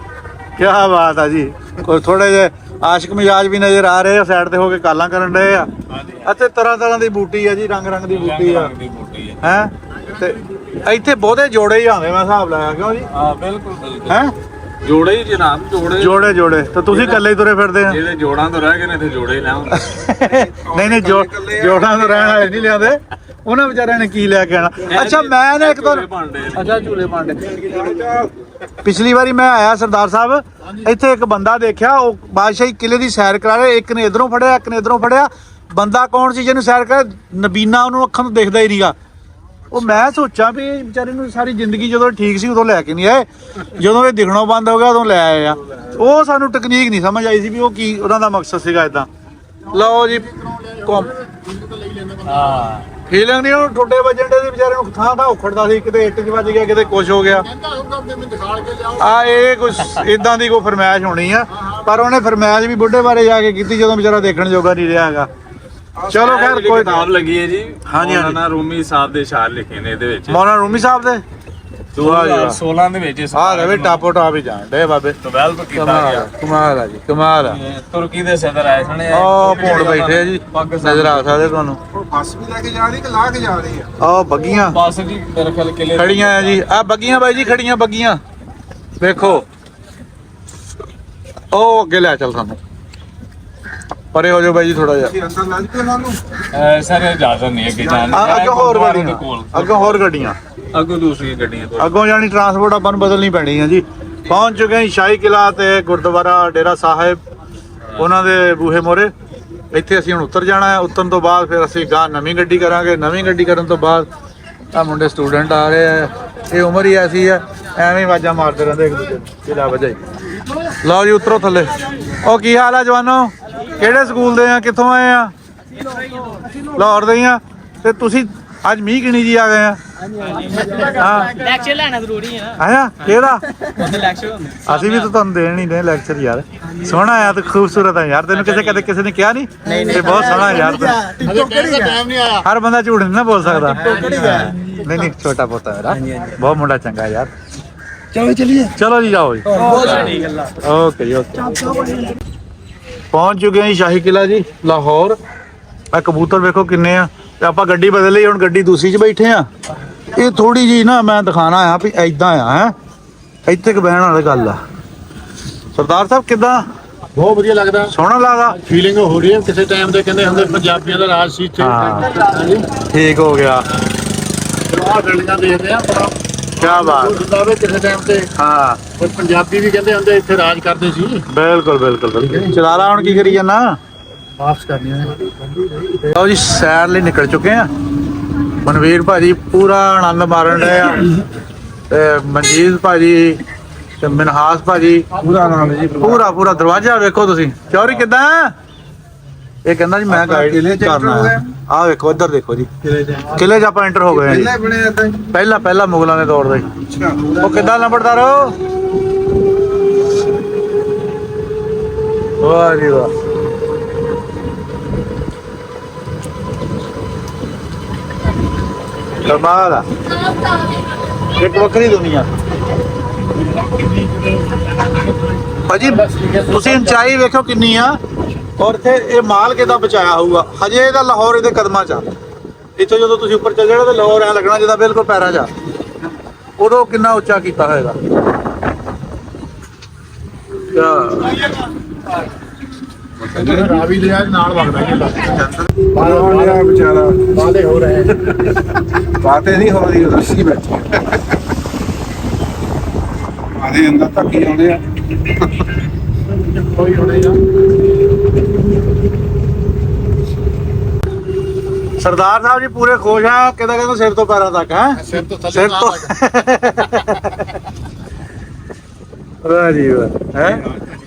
Speaker 4: ਕੀ ਬਾਤ ਆ ਜੀ। ਕੋਈ ਥੋੜੇ ਜਿਹੇ ਆਸ਼ਿਕ ਮਿਜਾਜ ਵੀ ਨਜ਼ਰ ਆ ਰਹੇ ਆ, ਸਾਈਡ ਤੇ ਹੋ ਕੇ ਕਾਲਾਂ ਕਰਨ ਡਏ ਆ। ਅਤੇ ਤਰ੍ਹਾਂ ਤਰ੍ਹਾਂ ਦੀ ਬੂਟੀ ਆ ਜੀ, ਰੰਗ ਰੰਗ ਦੀ ਬੂਟੀ ਆ ਹੈ। ਤੇ ਇੱਥੇ ਬਹੁਤੇ ਜੋੜੇ ਹੀ ਆਉਂਦੇ, ਮੈਂ ਹਿਸਾਬ ਲਾਇਆ, ਕਿਉਂ ਜੀ?
Speaker 2: ਹਾਂ ਬਿਲਕੁਲ ਬਿਲਕੁਲ।
Speaker 4: ਹੈ
Speaker 2: ਜੋੜੇ ਹੀ ਜਨਾਬ, ਜੋੜੇ
Speaker 4: ਜੋੜੇ ਤੇ ਤੁਸੀਂ ਇਕੱਲੇ ਹੀ ਤੁਰੇ ਫਿਰਦੇ ਆ?
Speaker 2: ਜਿਹੜੇ ਜੋੜਾਂ ਤੋਂ ਰਹਿ ਗਏ ਨੇ ਤੇ ਜੋੜੇ ਹੀ ਲਾਉਂਦੇ।
Speaker 4: ਨਹੀਂ ਜੋੜਾਂ ਤੋਂ ਰਹਿਣ ਵਾਲੇ ਨਹੀਂ ਲਿਆਉਂਦੇ, ਉਹਨਾਂ ਵਿਚਾਰਿਆਂ ਨੇ ਕੀ ਲੈ ਕੇ ਆਣਾ। ਅੱਛਾ, ਮੈਂ ਨਾ ਇੱਕ ਅੱਛਾ ਝੂਲੇ ਭਾਂਡੇ। ਪਿਛਲੀ ਵਾਰੀ ਮੈਂ ਆਇਆ ਸਰਦਾਰ ਸਾਹਿਬ, ਇੱਥੇ ਇੱਕ ਬੰਦਾ ਦੇਖਿਆ, ਉਹ ਬਾਦਸ਼ਾਹੀ ਕਿਲੇ ਦੀ ਸੈਰ ਕਰਾ ਰਿਹਾ। ਇੱਕ ਨੇ ਇਧਰੋਂ ਫੜਿਆ, ਇੱਕ ਨੇ ਇਧਰੋਂ ਫੜਿਆ। ਬੰਦਾ ਕੌਣ ਸੀ ਜਿਹਨੂੰ ਸੈਰ ਕਰਾ? ਨਬੀਨਾ, ਉਹਨੂੰ ਅੱਖਾਂ ਤੋਂ ਦਿਖਦਾ ਹੀ ਨਹੀਂਗਾ। ਉਹ ਮੈਂ ਸੋਚਾਂ ਵੀ ਇਹ ਵਿਚਾਰੇ ਨੂੰ ਸਾਰੀ ਜ਼ਿੰਦਗੀ ਜਦੋਂ ਠੀਕ ਸੀ ਉਦੋਂ ਲੈ ਕੇ ਨਹੀਂ ਆਏ, ਜਦੋਂ ਇਹ ਦਿਖਣੋਂ ਬੰਦ ਹੋ ਗਿਆ ਉਦੋਂ ਲੈ ਆਏ ਆ। ਉਹ ਸਾਨੂੰ ਟੈਕਨੀਕ ਨਹੀਂ ਸਮਝ ਆਈ ਸੀ ਵੀ ਉਹ ਕੀ ਉਹਨਾਂ ਦਾ ਮਕਸਦ ਸੀਗਾ। ਇਦਾਂ ਲਓ ਜੀ,
Speaker 2: ਹਾਂ
Speaker 4: ਫੀਲਿੰਗ ਨਹੀਂ, ਉਹਨੂੰ ਠੁੱਡੇ ਵੱਜਣ ਦੇ ਵਿਚਾਰੇ ਨੂੰ, ਥਾਂ ਥਾਂ ਉਖੜਦਾ ਸੀ, ਕਿਤੇ ਇੱਟ 'ਚ ਵੱਜ ਗਿਆ, ਕਿਤੇ ਕੁਛ ਹੋ ਗਿਆ। ਆ ਇਹ ਕੁਛ ਇਦਾਂ ਦੀ ਕੋਈ ਫਰਮਾਇਸ਼ ਹੋਣੀ ਆ, ਪਰ ਉਹਨੇ ਫਰਮਾਇਸ਼ ਵੀ ਬੁੱਢੇ ਬਾਰੇ ਜਾ ਕੇ ਕੀਤੀ ਜਦੋਂ ਵਿਚਾਰਾ ਦੇਖਣ ਜੋਗਾ ਨਹੀਂ ਰਿਹਾ ਹੈਗਾ। ਚਲੋ ਖੈਰ, ਕੋਈ
Speaker 2: ਕਿਤਾਬ ਲੱਗੀ ਹੈ ਜੀ।
Speaker 4: ਹਾਂਜੀ।
Speaker 2: ਮੌਲਾਨਾ ਰੂਮੀ ਸਾਹਿਬ ਦੇ ਸ਼ਾਇਰ ਲਿਖੇ ਨੇ ਇਹਦੇ ਵਿੱਚ।
Speaker 4: ਮੌਲਾਨਾ ਰੂਮੀ ਸਾਹਿਬ ਦੇ
Speaker 2: 2016 ਦੇ ਵਿੱਚ
Speaker 4: ਆ ਰਵੇ ਟਾਪੋ ਟਾਪ ਹੀ ਜਾਣ ਡੇ ਬਾਬੇ।
Speaker 2: ਡਿਵੈਲਪ ਕੀਤਾ ਗਿਆ।
Speaker 4: ਕਮਾਲ ਆ ਜੀ, ਕਮਾਲ ਆ।
Speaker 2: ਤੁਰਕੀ ਦੇ ਸਦਰ ਆਏ ਸਨ।
Speaker 4: ਆਹ ਭੋੜ ਬੈਠੇ ਆ ਜੀ, ਨਜ਼ਰ ਆ ਸਕਦੇ ਤੁਹਾਨੂੰ।
Speaker 3: ਬੱਸ ਵੀ ਲੈ ਕੇ ਜਾ ਰਹੀ ਕਿ ਲਾ ਕੇ ਜਾ ਰਹੀ ਆ?
Speaker 4: ਆਹ ਬੱਗੀਆਂ
Speaker 2: ਬੱਸ ਜੀ ਮੇਰੇ ਖਿਆਲ ਕਿਲੇ
Speaker 4: ਖੜੀਆਂ ਆ ਜੀ। ਆ ਬੱਗੀਆਂ ਬਾਈ ਜੀ, ਖੜੀਆਂ ਬੱਗੀਆਂ ਵੇਖੋ। ਉਹ ਅੱਗੇ ਲੈ ਚੱਲ ਸਾਨੂੰ, ਪਰੇ ਹੋ ਜਾਓ ਬਾਈ ਜੀ ਥੋੜਾ ਜਿਹਾ।
Speaker 3: ਤੁਸੀਂ ਅੰਦਰ ਲੱਗ ਕੇ ਉਹਨਾਂ ਨੂੰ
Speaker 2: ਸਰ ਇਜਾਜ਼ਤ ਨਹੀਂ ਅੱਗੇ ਜਾਣ ਦੀ।
Speaker 4: ਅੱਗੇ ਹੋਰ ਗੱਡੀਆਂ, ਅੱਗੇ ਹੋਰ ਗੱਡੀਆਂ।
Speaker 2: ਅੱਗੋਂ ਦੂਸਰੀਆਂ ਗੱਡੀਆਂ ਤੋਂ
Speaker 4: ਅੱਗੋਂ ਜਾਣੀ ਟਰਾਂਸਪੋਰਟ ਆਪਾਂ ਨੂੰ ਬਦਲਣੀ ਪੈਣੀ ਹੈ ਜੀ। ਪਹੁੰਚ ਚੁੱਕੇ ਹਾਂ ਸ਼ਾਹੀ ਕਿਲਾ ਤੇ ਗੁਰਦੁਆਰਾ ਡੇਰਾ ਸਾਹਿਬ ਉਹਨਾਂ ਦੇ ਬੂਹੇ ਮੋਰੇ। ਇੱਥੇ ਅਸੀਂ ਹੁਣ ਉਤਰ ਜਾਣਾ ਹੈ। ਉਤਰਨ ਤੋਂ ਬਾਅਦ ਫਿਰ ਅਸੀਂ ਗਾਂ ਨਵੀਂ ਗੱਡੀ ਕਰਾਂਗੇ। ਨਵੀਂ ਗੱਡੀ ਕਰਨ ਤੋਂ ਬਾਅਦ ਆ ਮੁੰਡੇ ਸਟੂਡੈਂਟ ਆ ਰਹੇ ਆ, ਇਹ ਉਮਰ ਹੀ ਐਸੀ ਹੈ, ਐਵੇਂ ਆਵਾਜ਼ਾਂ ਮਾਰਦੇ ਰਹਿੰਦੇ ਇੱਕ ਦੂਜੇ ਨੂੰ, ਕਿਲਾ ਵਜਾਈ। ਲਓ ਜੀ ਉਤਰੋ ਥੱਲੇ। ਉਹ ਕੀ ਹਾਲ ਆ ਜਵਾਨੋ, ਕਿਹੜੇ ਸਕੂਲ ਦੇ ਆ, ਕਿੱਥੋਂ ਆਏ ਆ? ਲਾਹੌਰ ਦੇ ਆ। ਤੇ ਤੁਸੀਂ ਅੱਜ ਮੀਂਹ ਕਿਣੀ ਜੀ ਆ ਗਏ ਆ? ਹਾਂ
Speaker 7: ਲੈਕਚਰ ਲੈਣਾ ਜ਼ਰੂਰੀ ਹੈ ਨਾ।
Speaker 4: ਆਇਆ ਕਿਹਦਾ?
Speaker 7: ਲੈਕਚਰ
Speaker 4: ਅਸੀਂ ਵੀ ਤਾਂ ਤੁਹਾਨੂੰ ਦੇਣ ਹੀ ਦੇ ਲੈਕਚਰ ਯਾਰ। ਸੋਹਣਾ ਆ ਤੇ ਖੂਬਸੂਰਤ ਆ ਯਾਰ। ਤੈਨੂੰ ਕਦੇ ਕਿਸੇ ਨੇ ਕਿਹਾ ਨਹੀਂ ਤੇ ਬਹੁਤ ਸੋਹਣਾ ਯਾਰ ਤੂੰ।
Speaker 5: ਟਾਈਮ ਨਹੀਂ ਆਇਆ।
Speaker 4: ਹਰ ਬੰਦਾ ਝੂਠ ਨਹੀਂ ਨਾ ਬੋਲ ਸਕਦਾ। ਨਹੀਂ ਨਹੀਂ ਛੋਟਾ ਪੋਤਾ ਮੇਰਾ ਬਹੁਤ ਮੁੰਡਾ ਚੰਗਾ ਯਾਰ। ਚਲੋ ਚਲੀਏ। ਚਲੋ ਜੀ ਜਾਓ ਜੀ। ਓਕੇ ਜੀ ਓਕੇ। ਪਹੁੰਚ ਚੁੱਕੇ ਹਾਂ ਜੀ ਸ਼ਾਹੀ ਕਿਲਾ ਜੀ ਲਾਹੌਰ। ਆ ਕਬੂਤਰ ਵੇਖੋ ਕਿੰਨੇ ਆ। ਤੇ ਆਪਾਂ ਗੱਡੀ ਬਦਲ ਲਈ, ਹੁਣ ਗੱਡੀ ਦੂਸਰੀ 'ਚ ਬੈਠੇ ਆ। ਇਹ ਥੋੜੀ ਜੀ ਨਾ ਮੈਂ ਦਿਖਾਣਾ ਆ ਵੀ ਐਦਾਂ ਆ ਹੈ ਇੱਥੇ ਕਿ ਬਹਿਣ ਵਾਲੀ ਗੱਲ ਆ। ਸਰਦਾਰ ਸਾਹਿਬ ਕਿੱਦਾਂ?
Speaker 5: ਬਹੁਤ ਵਧੀਆ ਲੱਗਦਾ,
Speaker 4: ਸੋਹਣਾ ਲੱਗਦਾ।
Speaker 5: ਫੀਲਿੰਗ ਹੋ ਰਹੀ ਹੈ ਕਿਸੇ ਟਾਈਮ ਤੇ ਕਹਿੰਦੇ ਹੁੰਦੇ ਪੰਜਾਬੀਆਂ ਦਾ ਰਾਜ ਸੀ ਇੱਥੇ।
Speaker 4: ਠੀਕ ਹੋ ਗਿਆ।
Speaker 5: ਆਹ ਬਿਲਡਿੰਗਾਂ ਦੇਖਦੇ ਆ ਬੜਾ
Speaker 4: ਕਿਆ ਬਾਤ।
Speaker 5: ਹੁੰਦਾ ਵੇ ਕਿਸੇ ਟਾਈਮ ਤੇ
Speaker 4: ਹਾਂ
Speaker 5: ਪਰ ਪੰਜਾਬੀ ਵੀ ਕਹਿੰਦੇ ਹੁੰਦੇ ਇੱਥੇ ਰਾਜ ਕਰਦੇ ਸੀ।
Speaker 4: ਬਿਲਕੁਲ ਬਿਲਕੁਲ ਬਿਲਕੁਲ। ਚਲਾਲਾ ਹੁਣ ਕੀ ਕਰੀ ਜਾਨਾ?
Speaker 5: ਵਾਪਸ ਕਰਨੀਆਂ ਨੇ।
Speaker 4: ਲਓ ਜੀ ਸੈਰ ਲਈ ਨਿਕਲ ਚੁੱਕੇ ਆ। ਮਨਵੀਰ ਭਾਜੀ ਪੂਰਾ ਆਨੰਦ ਮਾਰਨ ਰਹੇ ਆ ਤੇ ਮਨਜੀਤ ਭਾਜੀ ਤੇ ਮਨਹਾਸ ਭਾਜੀ ਪੂਰਾ ਆਨੰਦ ਜੀ। ਪੂਰਾ ਦਰਵਾਜ਼ਾ ਵੇਖੋ ਤੁਸੀਂ। ਚੌਰੀ ਕਿੱਦਾਂ? ਇਹ ਕਹਿੰਦਾ ਜੀ ਮੈਂ ਗਾਈਡ ਕਰਨਾ ਹੈ। ਆਹ ਵੇਖੋ ਇੱਧਰ ਦੇਖੋ ਜੀ, ਕਿਲੇ 'ਚ ਆਪਾਂ ਐਂਟਰ ਹੋ ਗਏ ਆ ਜੀ। ਪਹਿਲਾਂ ਮੁਗਲਾਂ ਦੇ ਦੌਰ ਦਾ ਜੀ। ਉਹ ਕਿੱਦਾਂ ਲੰਬੜਦਾਰੋ? ਵਾਹ ਜੀ ਵਾਹ। ਕਮਾਲ ਆ, ਇੱਕ ਵੱਖਰੀ ਦੁਨੀਆ। ਭਾਜੀ ਤੁਸੀਂ ਉਚਾਈ ਵੇਖੋ ਕਿੰਨੀ ਆ, ਔਰ ਇੱਥੇ ਇਹ ਮਾਲ ਕਿੱਦਾਂ ਬਚਾਇਆ ਹੋਊਗਾ। ਹਜੇ ਇਹਦਾ ਲਾਹੌਰ ਇਹਦੇ ਕਦਮਾਂ 'ਚ ਆ। ਇੱਥੋਂ ਜਦੋਂ ਤੁਸੀਂ ਉੱਪਰ ਚੱਲ ਜਾਣਾ ਤੇ ਲਾਹੌਰ ਐ ਲੱਗਣਾ ਜਿੱਦਾਂ ਬਿਲਕੁਲ ਪੈਰਾਂ 'ਚ ਆ। ਉਦੋਂ ਕਿੰਨਾ ਉੱਚਾ ਕੀਤਾ ਹੋਏਗਾ।
Speaker 5: ਰਾਵੀ ਦੇ ਨਾਲ ਵਗਦਾ
Speaker 3: ਵਿਚਾਰਾ
Speaker 5: ਵਾਲੇ ਹੋ ਰਹੇ
Speaker 3: ਬਾतें नहीं हो रही, रस्सी बैठी आधे अंदर तक ही आने
Speaker 5: ਕੋਈ ਹੋਣੇ ਆ।
Speaker 4: ਸਰਦਾਰ ਸਾਹਿਬ ਜੀ ਪੂਰੇ ਖੁਸ਼ ਆ। ਕਹਿੰਦਾ ਸਿਰ ਤੋਂ ਪੈਰਾਂ ਤੱਕ ਹੈ।
Speaker 5: ਸਿਰ ਤੋਂ ਥੱਲੇ
Speaker 4: ਸਿਰ ਤੋਂ ਰਾਜੀਵ ਹੈ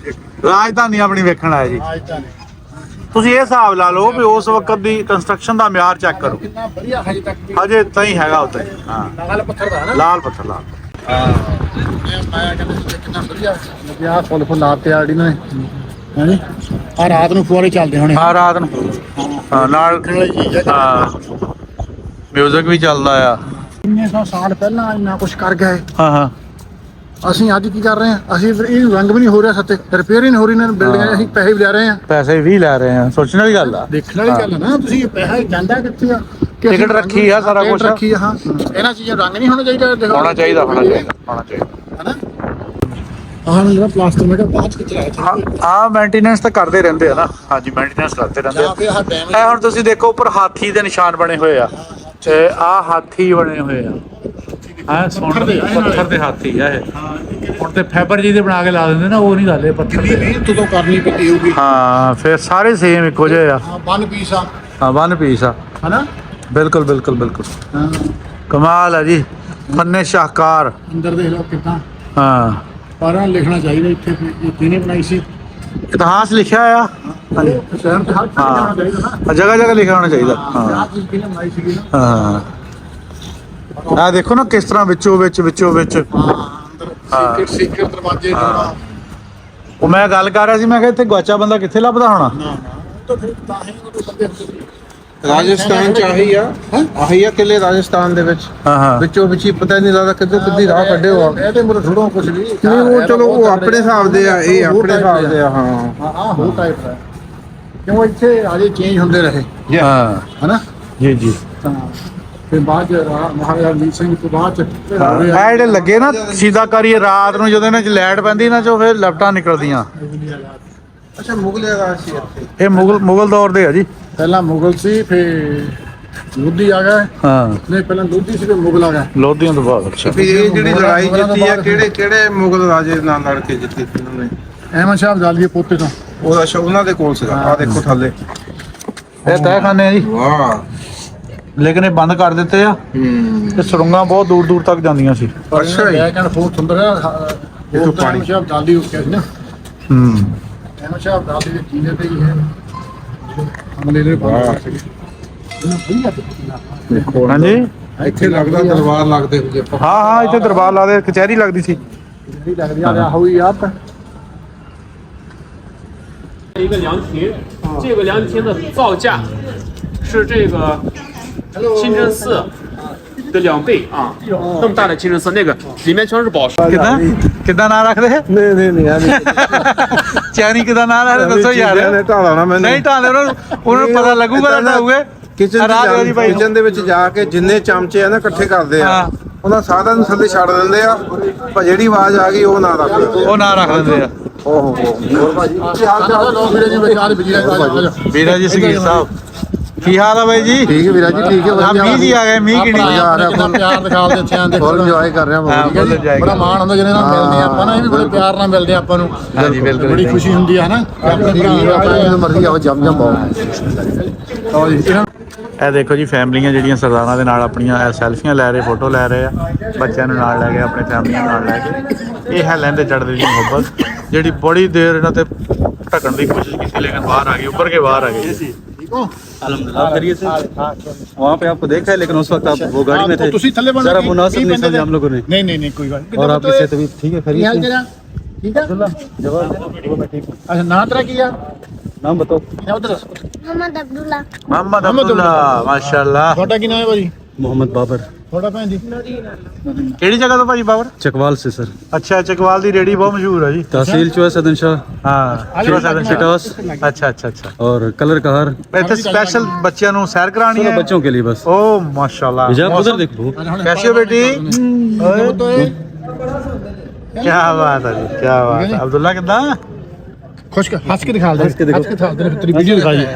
Speaker 4: ਰਾਜਧਾਨੀ ਆਪਣੀ ਵੇਖਣ ਆਇਆ ਜੀ। ਤੁਸੀਂ ਇਹ ਹਿਸਾਬ ਲਾ ਲਓ ਵੀ ਉਸ ਵਕਤ ਦੀ ਕੰਸਟਰਕਸ਼ਨ ਦਾ ਮਿਆਰ ਚੈੱਕ ਕਰੋ।
Speaker 5: ਕਿੰਨਾ ਵਧੀਆ ਹਜੇ ਤੱਕ ਵੀ
Speaker 4: ਹਜੇ ਤਾਂ ਹੀ ਹੈਗਾ ਉੱਤੇ। ਹਾਂ
Speaker 5: ਲਾਲ ਪੱਥਰ ਦਾ ਨਾ।
Speaker 4: ਲਾਲ ਪੱਥਰ ਲਾਲ।
Speaker 5: ਮੈਂ ਕਹਿੰਦਾ ਕਿੰਨਾ ਵਧੀਆ ਲੱਗਿਆ। ਫੁੱਲ ਲਾਤੇ ਆ ਜਿਹੜੀ ਨੇ ਹੈਨੀ। ਆ ਰਾਤ ਨੂੰ ਫੁਆਰੇ ਚੱਲਦੇ ਹੋਣੇ।
Speaker 4: ਹਾਂ ਰਾਤ ਨੂੰ ਹਾਂ ਨਾਲ ਹਾਂ ਮਿਊਜ਼ਿਕ ਵੀ ਚੱਲਦਾ ਆ।
Speaker 5: ਕਿੰਨੇ ਸੌ ਸਾਲ ਪਹਿਲਾਂ ਇੰਨਾ ਕੁਝ ਕਰ ਗਏ।
Speaker 4: ਹਾਂ
Speaker 5: ਅਸੀਂ ਅੱਜ ਕੀ ਕਰ ਰਹੇ ਹਾਂ? ਅਸੀਂ ਫਿਰ ਇਹ ਰੰਗ ਵੀ ਨਹੀਂ ਹੋ ਰਿਹਾ ਸੱਤੇ, ਰਿਪੇਅਰ ਹੀ ਨਹੀਂ ਹੋ ਰਹੀ। ਇਹਨਾਂ ਬਿਲਡਿੰਗਾਂ ਅਸੀਂ ਪੈਸੇ ਵੀ ਲੈ ਰਹੇ ਹਾਂ।
Speaker 4: ਪੈਸੇ ਵੀ ਲੈ ਰਹੇ ਆ। ਸੋਚਣ ਵਾਲੀ ਗੱਲ ਆ।
Speaker 5: ਦੇਖਣ ਵਾਲੀ ਗੱਲ ਹੈ ਨਾ। ਤੁਸੀਂ ਪੈਸਾ ਜਾਂਦਾ ਕਿੱਥੇ ਆ?
Speaker 4: ਟਿਕਟ ਰੱਖੀ ਆ, ਸਾਰਾ ਕੁਛ
Speaker 5: ਰੱਖੀ ਆ। ਹਾਂ ਇਹਨਾਂ ਚੀਜ਼ਾਂ ਰੰਗ ਨਹੀਂ ਹੋਣਾ ਚਾਹੀਦਾ। ਦੇਖੋ
Speaker 4: ਹੋਣਾ ਚਾਹੀਦਾ
Speaker 5: ਹਨਾ। ਆਹ ਜਿਹੜਾ ਪਲਾਸਟਰ ਮੈਂ ਕਿਹਾ ਬਾਅਦ ਚ ਚਲਾਇਆ
Speaker 4: ਹਾਂ ਮੇਨਟੇਨੈਂਸ ਤਾਂ ਕਰਦੇ ਰਹਿੰਦੇ ਆ ਨਾ। ਹਾਂਜੀ ਮੇਨਟੇਨੈਂਸ ਕਰਦੇ ਰਹਿੰਦੇ ਆ।
Speaker 5: ਫਿਰ ਆਹ ਡੈਮੇਜ
Speaker 4: ਇਹ ਹੁਣ ਤੁਸੀਂ ਦੇਖੋ ਉੱਪਰ ਹਾਥੀ ਦੇ ਨਿਸ਼ਾਨ ਬਣੇ ਹੋਏ ਆ ਤੇ ਆਹ ਹਾਥੀ ਬਣੇ ਹੋਏ ਆ। ਹਾਂ ਪੱਥਰ ਦੇ ਹਾਥੀ ਆ ਇਹ। ਹੁਣ ਤੇ ਫਾਈਬਰ ਜੀ ਦੇ ਬਣਾ ਕੇ ਲਾ ਦਿੰਦੇ ਨਾ, ਉਹ ਨਹੀਂ ਲਾਲੇ ਪੱਥਰ ਦੇ।
Speaker 5: ਮਿਹਨਤ ਤੋਂ ਕਰਨੀ ਪੈਂਦੀ ਹੋਊਗੀ।
Speaker 4: ਹਾਂ ਫਿਰ ਸਾਰੇ ਸੇਮ ਇੱਕੋ ਜਿਹੇ ਆ।
Speaker 5: ਵਨ ਪੀਸ ਆ
Speaker 4: ਹਾਂ ਵਨ ਪੀਸ ਆ
Speaker 5: ਹਨਾ।
Speaker 4: ਬਿਲਕੁਲ ਬਿਲਕੁਲ ਬਿਲਕੁਲ
Speaker 5: ਹਾਂ
Speaker 4: ਕਮਾਲ ਆ ਜੀ। ਫੰਨੇ ਸ਼ਾਹਕਾਰ।
Speaker 5: ਅੰਦਰ ਦੇਖ ਲਓ ਕਿੱਦਾਂ।
Speaker 4: ਹਾਂ
Speaker 5: ਪਰ ਲਿਖਣਾ ਚਾਹੀਦਾ ਇੱਥੇ ਵੀ ਕਿਹਨੇ ਬਣਾਈ ਸੀ।
Speaker 4: ਇਤਿਹਾਸ ਲਿਖਿਆ ਆ। ਹਾਂਜੀ
Speaker 5: ਸ਼ਹਿਰ ਤੇ ਹਰ ਥਾਂ ਜਾਣਾ ਚਾਹੀਦਾ ਨਾ।
Speaker 4: ਜਗ੍ਹਾ ਜਗ੍ਹਾ ਲਿਖਿਆ ਹੋਣਾ ਚਾਹੀਦਾ।
Speaker 5: ਆਹ
Speaker 4: ਹਾਂ
Speaker 5: ਚੀਜ਼ ਕਿਹਨੇ ਬਣਾਈ ਸੀਗੀ ਨਾ।
Speaker 4: ਹਾਂ ਆ ਦੇਖੋ ਨਾ ਕਿਸ ਤਰ੍ਹਾਂ ਵਿੱਚੋਂ ਵਿੱਚ
Speaker 5: ਅੰਦਰ ਸੀਕਰ ਦਰਵਾਜ਼ੇ ਤੋਂ
Speaker 4: ਉਹ ਮੈਂ ਗੱਲ ਕਰ ਰਿਹਾ ਸੀ। ਮੈਂ ਕਿਹਾ ਇੱਥੇ ਗਵਾਚਾ ਬੰਦਾ ਕਿੱਥੇ ਲੱਭਦਾ ਹੋਣਾ।
Speaker 5: ਤਾਂ ਫਿਰ ਤਾਂ ਹੀ ਉਹ ਬੰਦੇ
Speaker 3: ਰਾਜਸਥਾਨ ਚ ਆਹੀ ਆ ਕਿਲੇ ਰਾਜਸਥਾਨ ਦੇ ਵਿੱਚ
Speaker 4: ਹਾਂ
Speaker 3: ਵਿੱਚੋਂ ਵਿੱਚ ਹੀ ਪਤਾ ਨਹੀਂ ਲੱਗਦਾ ਕਿੱਦੋਂ ਕਿੱਦੀ ਰਾਹ ਕੱਢੇ ਹੋ।
Speaker 5: ਇਹਦੇ ਮੁਰ ਥੋੜਾ ਕੁਝ ਵੀ
Speaker 3: ਨਹੀਂ ਉਹ ਚਲੋ ਉਹ ਆਪਣੇ ਹਿਸਾਬ ਦੇ ਆ, ਇਹ ਆਪਣੇ ਹਿਸਾਬ ਦੇ ਆ। ਹਾਂ
Speaker 5: ਹਾਂ ਹੋ ਟਾਈਪ ਹੈ ਕਿਉਂ ਇੱਥੇ ਆਜੇ ਚੇਂਜ ਹੁੰਦੇ ਰਹੇ
Speaker 4: ਹਾਂ
Speaker 5: ਹਨਾ
Speaker 4: ਜੀ
Speaker 5: ਤਾਂ ਫਿਰ ਬਾਅਦ ਮਹਾਰਾਜਾ ਰਣਜੀਤ ਸਿੰਘ ਤੋਂ ਬਾਅਦ ਚ
Speaker 4: ਇਹ ਜਿਹੜੇ ਲੱਗੇ ਨਾ ਸ਼ੀਦਾਕਾਰੀ ਰਾਤ ਨੂੰ ਜਦੋਂ ਇਹਨਾਂ ਚ ਲਾਈਟ ਪੈਂਦੀ ਨਾ ਚੋ ਫਿਰ ਲੈਫਟਾਂ ਨਿਕਲਦੀਆਂ।
Speaker 3: ਅੱਛਾ ਮੁਗਲੇ ਰਾਜ ਸੀ ਇੱਥੇ।
Speaker 4: ਇਹ ਮੁਗਲ ਦੌਰ ਦੇ ਆ ਜੀ।
Speaker 5: ਪਹਿਲਾਂ ਮੁਗਲ ਸੀ ਫਿਰ ਲੋਧੀ ਆ ਗਿਆ
Speaker 4: ਹਾਂ
Speaker 5: ਨਹੀਂ ਪਹਿਲਾਂ ਲੋਧੀ ਸੀ ਫਿਰ ਮੁਗਲ ਆ ਗਿਆ
Speaker 4: ਲੋਧੀਆਂ ਤੋਂ ਬਾਅਦ ਅੱਛਾ
Speaker 3: ਵੀ ਇਹ ਜਿਹੜੀ ਲੜਾਈ ਜਿੱਤੀ ਆ ਕਿਹੜੇ ਮੁਗਲ ਰਾਜੇ ਨਾਲ ਲੜ ਕੇ ਜਿੱਤੀ ਸੀ ਉਹਨਾਂ ਨੇ?
Speaker 5: ਅਹਿਮਦ ਸ਼ਾਹ ਅਬਦਾਲੀ ਦੇ ਪੋਤੇ ਤੋਂ
Speaker 3: ਉਹਦਾ ਉਹਨਾਂ ਦੇ ਕੋਲ ਸੀਗਾ। ਆ ਦੇਖੋ ਥੱਲੇ।
Speaker 4: ਇਹ ਤਹਿਖਾਨੇ ਆ ਜੀ,
Speaker 3: ਵਾਹ।
Speaker 4: ਲੇਕਿਨ ਇਹ ਬੰਦ ਕਰ ਦਿੱਤੇ ਆ ਤੇ ਸੁਰੰਗਾਂ ਬਹੁਤ ਦੂਰ ਦੂਰ ਤੱਕ ਜਾਂਦੀਆਂ ਸੀ।
Speaker 3: ਅੱਛਾ ਜੀ।
Speaker 5: ਇਹ ਕਹਿੰਦਾ ਬਹੁਤ ਸੁੰਦਰ ਹੈ ਇਹ ਤੋਂ ਅਹਿਮਦ ਸ਼ਾਹ ਅਬਦਾਲੀ ਹੋ ਗਿਆ ਸੀ ਨਾ। ਅਹਿਮਦ ਸ਼ਾਹ ਅਬਦਾਲੀ ਦੇ ਕੀਲੇ ਤੇ ਹੀ ਹੈ ਹਮਲੇ ਦੇ ਬਾਅਦ
Speaker 4: ਹਾਂਜੀ
Speaker 3: ਇੱਥੇ ਲੱਗਦਾ ਦਰਬਾਰ ਲੱਗਦੇ ਹੁੰਦੇ।
Speaker 4: ਹਾਂ ਹਾਂ ਇੱਥੇ ਦਰਬਾਰ ਲਾਦੇ ਕਚਹਿਰੀ ਲੱਗਦੀ ਸੀ।
Speaker 5: ਜਿਹੜੀ ਲੱਗਦੀ ਆ ਹੋਈ ਆ ਤਾਂ
Speaker 8: 一个凉亭，这个凉亭的造价是这个清真寺的2倍啊！那么大的清真寺，那个里面全是宝石。
Speaker 4: ਕਿੱਦਾਂ ਨਾਂ ਰੱਖਦੇ
Speaker 3: ਨਹੀਂ
Speaker 4: ਚੈਨੀ ਕਿੱਦਾਂ ਨਾਂ ਰੱਖਦੇ ਦੱਸੋ ਯਾਰ।
Speaker 3: ਢਾਲਣਾ ਮੈਨੂੰ
Speaker 4: ਨਹੀਂ ਢਾਲੇ ਉਹਨਾਂ ਨੂੰ ਪਤਾ ਲੱਗੂਗਾ ਨਾ ਢਾਉਗੇ।
Speaker 3: ਕਿਚਨ ਦੇ ਵਿੱਚ ਜਾ ਕੇ ਜਿੰਨੇ ਚਮਚੇ ਆ ਨਾ ਇਕੱਠੇ ਕਰਦੇ ਆ
Speaker 4: ਹਾਂ।
Speaker 3: ਉਹਨਾਂ ਸਾਰਿਆਂ ਨੂੰ ਥੱਲੇ ਛੱਡ ਦਿੰਦੇ ਆ ਪਰ ਜਿਹੜੀ ਆਵਾਜ਼ ਆ ਗਈ ਉਹ ਨਾ ਰੱਖਦੇ।
Speaker 4: ਉਹ ਨਾਂ ਰੱਖ ਦਿੰਦੇ ਆ।
Speaker 3: ਓਹੋ ਹੋਰ ਭਾਜੀ ਕੀ ਹਾਲ ਚਾਲ?
Speaker 5: ਲੋਕ ਵੀਰੇ ਜੀ ਵਿਚਾਰ ਬਿਜਲੀ
Speaker 4: ਵੀਰਾ ਜੀ ਸੰਗੀਤ ਸਾਹਿਬ ਕੀ ਹਾਲ ਆ ਬਾਈ ਜੀ?
Speaker 3: ਠੀਕ ਹੈ ਵੀਰਾ ਜੀ ਠੀਕ ਹੈ
Speaker 4: ਆ ਮੀਂਹ ਜੀ ਆ ਗਏ ਮੀਂਹ ਕਿਹੜੀ
Speaker 5: ਪਿਆਰ ਦਿਖਾਉਂਦੇ ਇੱਥੇ ਆਂਦੇ
Speaker 3: ਫੁੱਲ ਇੰਜੋਏ ਕਰ ਰਹੇ ਹਾਂ।
Speaker 4: ਫੁੱਲ enjoy
Speaker 5: ਬੜਾ ਮਾਣ ਹੁੰਦਾ ਜਿਹਨੇ ਨਾਲ ਮਿਲਦੇ ਆ ਆਪਾਂ ਨਾ ਇਹ ਵੀ ਬੜੇ ਪਿਆਰ ਨਾਲ ਮਿਲਦੇ ਆ ਆਪਾਂ ਨੂੰ
Speaker 4: ਹਾਂਜੀ ਬਿਲਕੁਲ
Speaker 5: ਬੜੀ ਖੁਸ਼ੀ ਹੁੰਦੀ ਆ ਨਾ ਆਪਣੇ ਭਰਾ
Speaker 3: ਮਰਜ਼ੀ ਆਓ ਜਮ ਪਾਓ।
Speaker 4: ਇਹ ਦੇਖੋ ਜੀ ਫੈਮਲੀਆਂ ਜਿਹੜੀਆਂ ਸਰਦਾਰਾਂ ਦੇ ਨਾਲ ਆਪਣੀਆਂ ਸੈਲਫੀਆਂ ਲੈ ਰਹੇ ਫੋਟੋ ਲੈ ਰਹੇ ਆ ਬੱਚਿਆਂ ਨੂੰ ਨਾਲ ਲੈ ਕੇ ਆਪਣੇ ਫੈਮਲੀਆਂ ਨਾਲ ਲੈ ਕੇ। ਇਹ ਹੈ ਲਹਿੰਦੇ ਚੜ੍ਹਦੇ ਦੀ ਮੁਹੱਬਤ ਜਿਹੜੀ ਬੜੀ ਦੇਰ ਇਹਨਾਂ ਤੇ ਢਕਣ ਦੀ ਕੋਸ਼ਿਸ਼ ਕੀਤੀ ਲੇਕਿन ਬਾਹਰ आ गई उभर के बाहर आ गई।
Speaker 9: अल्हम्दुलिल्लाह खैरियत से। वहाँ पे आपको देखा है लेकिन उस वक्त आप वो गाड़ी में थे,
Speaker 5: ਤੁਸੀਂ ਥੱਲੇ ਬਣ
Speaker 9: जरा मुनासिब नहीं समझा हम लोगों ने।
Speaker 5: ਨਹੀਂ ਕੋਈ ਗੱਲ
Speaker 9: और आपकी सेहत अभी ठीक है?
Speaker 5: ਕੀ ਹਾਲ
Speaker 9: खैरियत
Speaker 5: ਤੇਰਾ ਠੀਕ ਆ
Speaker 9: से?
Speaker 5: ਅੱਛਾ ਨਾਂ ਤੇਰਾ ਕੀ ਆ
Speaker 9: नाम बताओ।
Speaker 5: ਨਾ ਉਧਰ
Speaker 6: मोहम्मद अब्दुल्ला
Speaker 4: मोहम्मद अब्दुल्ला माशाल्लाह।
Speaker 5: ਤੁਹਾਡਾ ਕੀ ਨਾਮ ਹੈ ਭਾਜੀ?
Speaker 9: मोहम्मद बाबर,
Speaker 5: ਤੁਹਾਡਾ ਭੈਣ ਜੀ
Speaker 4: ਕਿਹੜੀ ਜਗ੍ਹਾ ਤੋਂ ਭਾਜੀ ਬਾਬਰ?
Speaker 9: चकवाल से सर।
Speaker 4: ਅੱਛਾ ਚਕਵਾਲ ਦੀ ਰੇੜੀ ਬਹੁਤ ਮਸ਼ਹੂਰ ਹੈ ਜੀ।
Speaker 9: तहसील चुआ सदनशाह
Speaker 4: ਹਾਂ
Speaker 9: पिटास
Speaker 4: ਅੱਛਾ ਅੱਛਾ ਅੱਛਾ।
Speaker 9: और कलर कहर
Speaker 4: ਇੱਥੇ ਸਪੈਸ਼ਲ ਬੱਚਿਆਂ ਨੂੰ ਸੈਰ ਕਰਾਣੀ
Speaker 9: सिर्फ
Speaker 4: ਹੈ।
Speaker 9: बच्चों के लिए बस।
Speaker 4: ओ माशाल्लाह।
Speaker 9: हिजाब उधर देखो।
Speaker 4: कैसे हो बेटी? क्या बात है जी क्या बात है। अब्दुल्ला कितना?
Speaker 5: ਖੁਸ਼ ਹੱਸ ਕੇ ਦਿਖਾ ਦੇ
Speaker 9: हंस के देखो।
Speaker 5: ਹੱਸ ਕੇ ਦਿਖਾ ਦੇ ਤੇਰੀ ਵੀਡੀਓ ਦਿਖਾਈਏ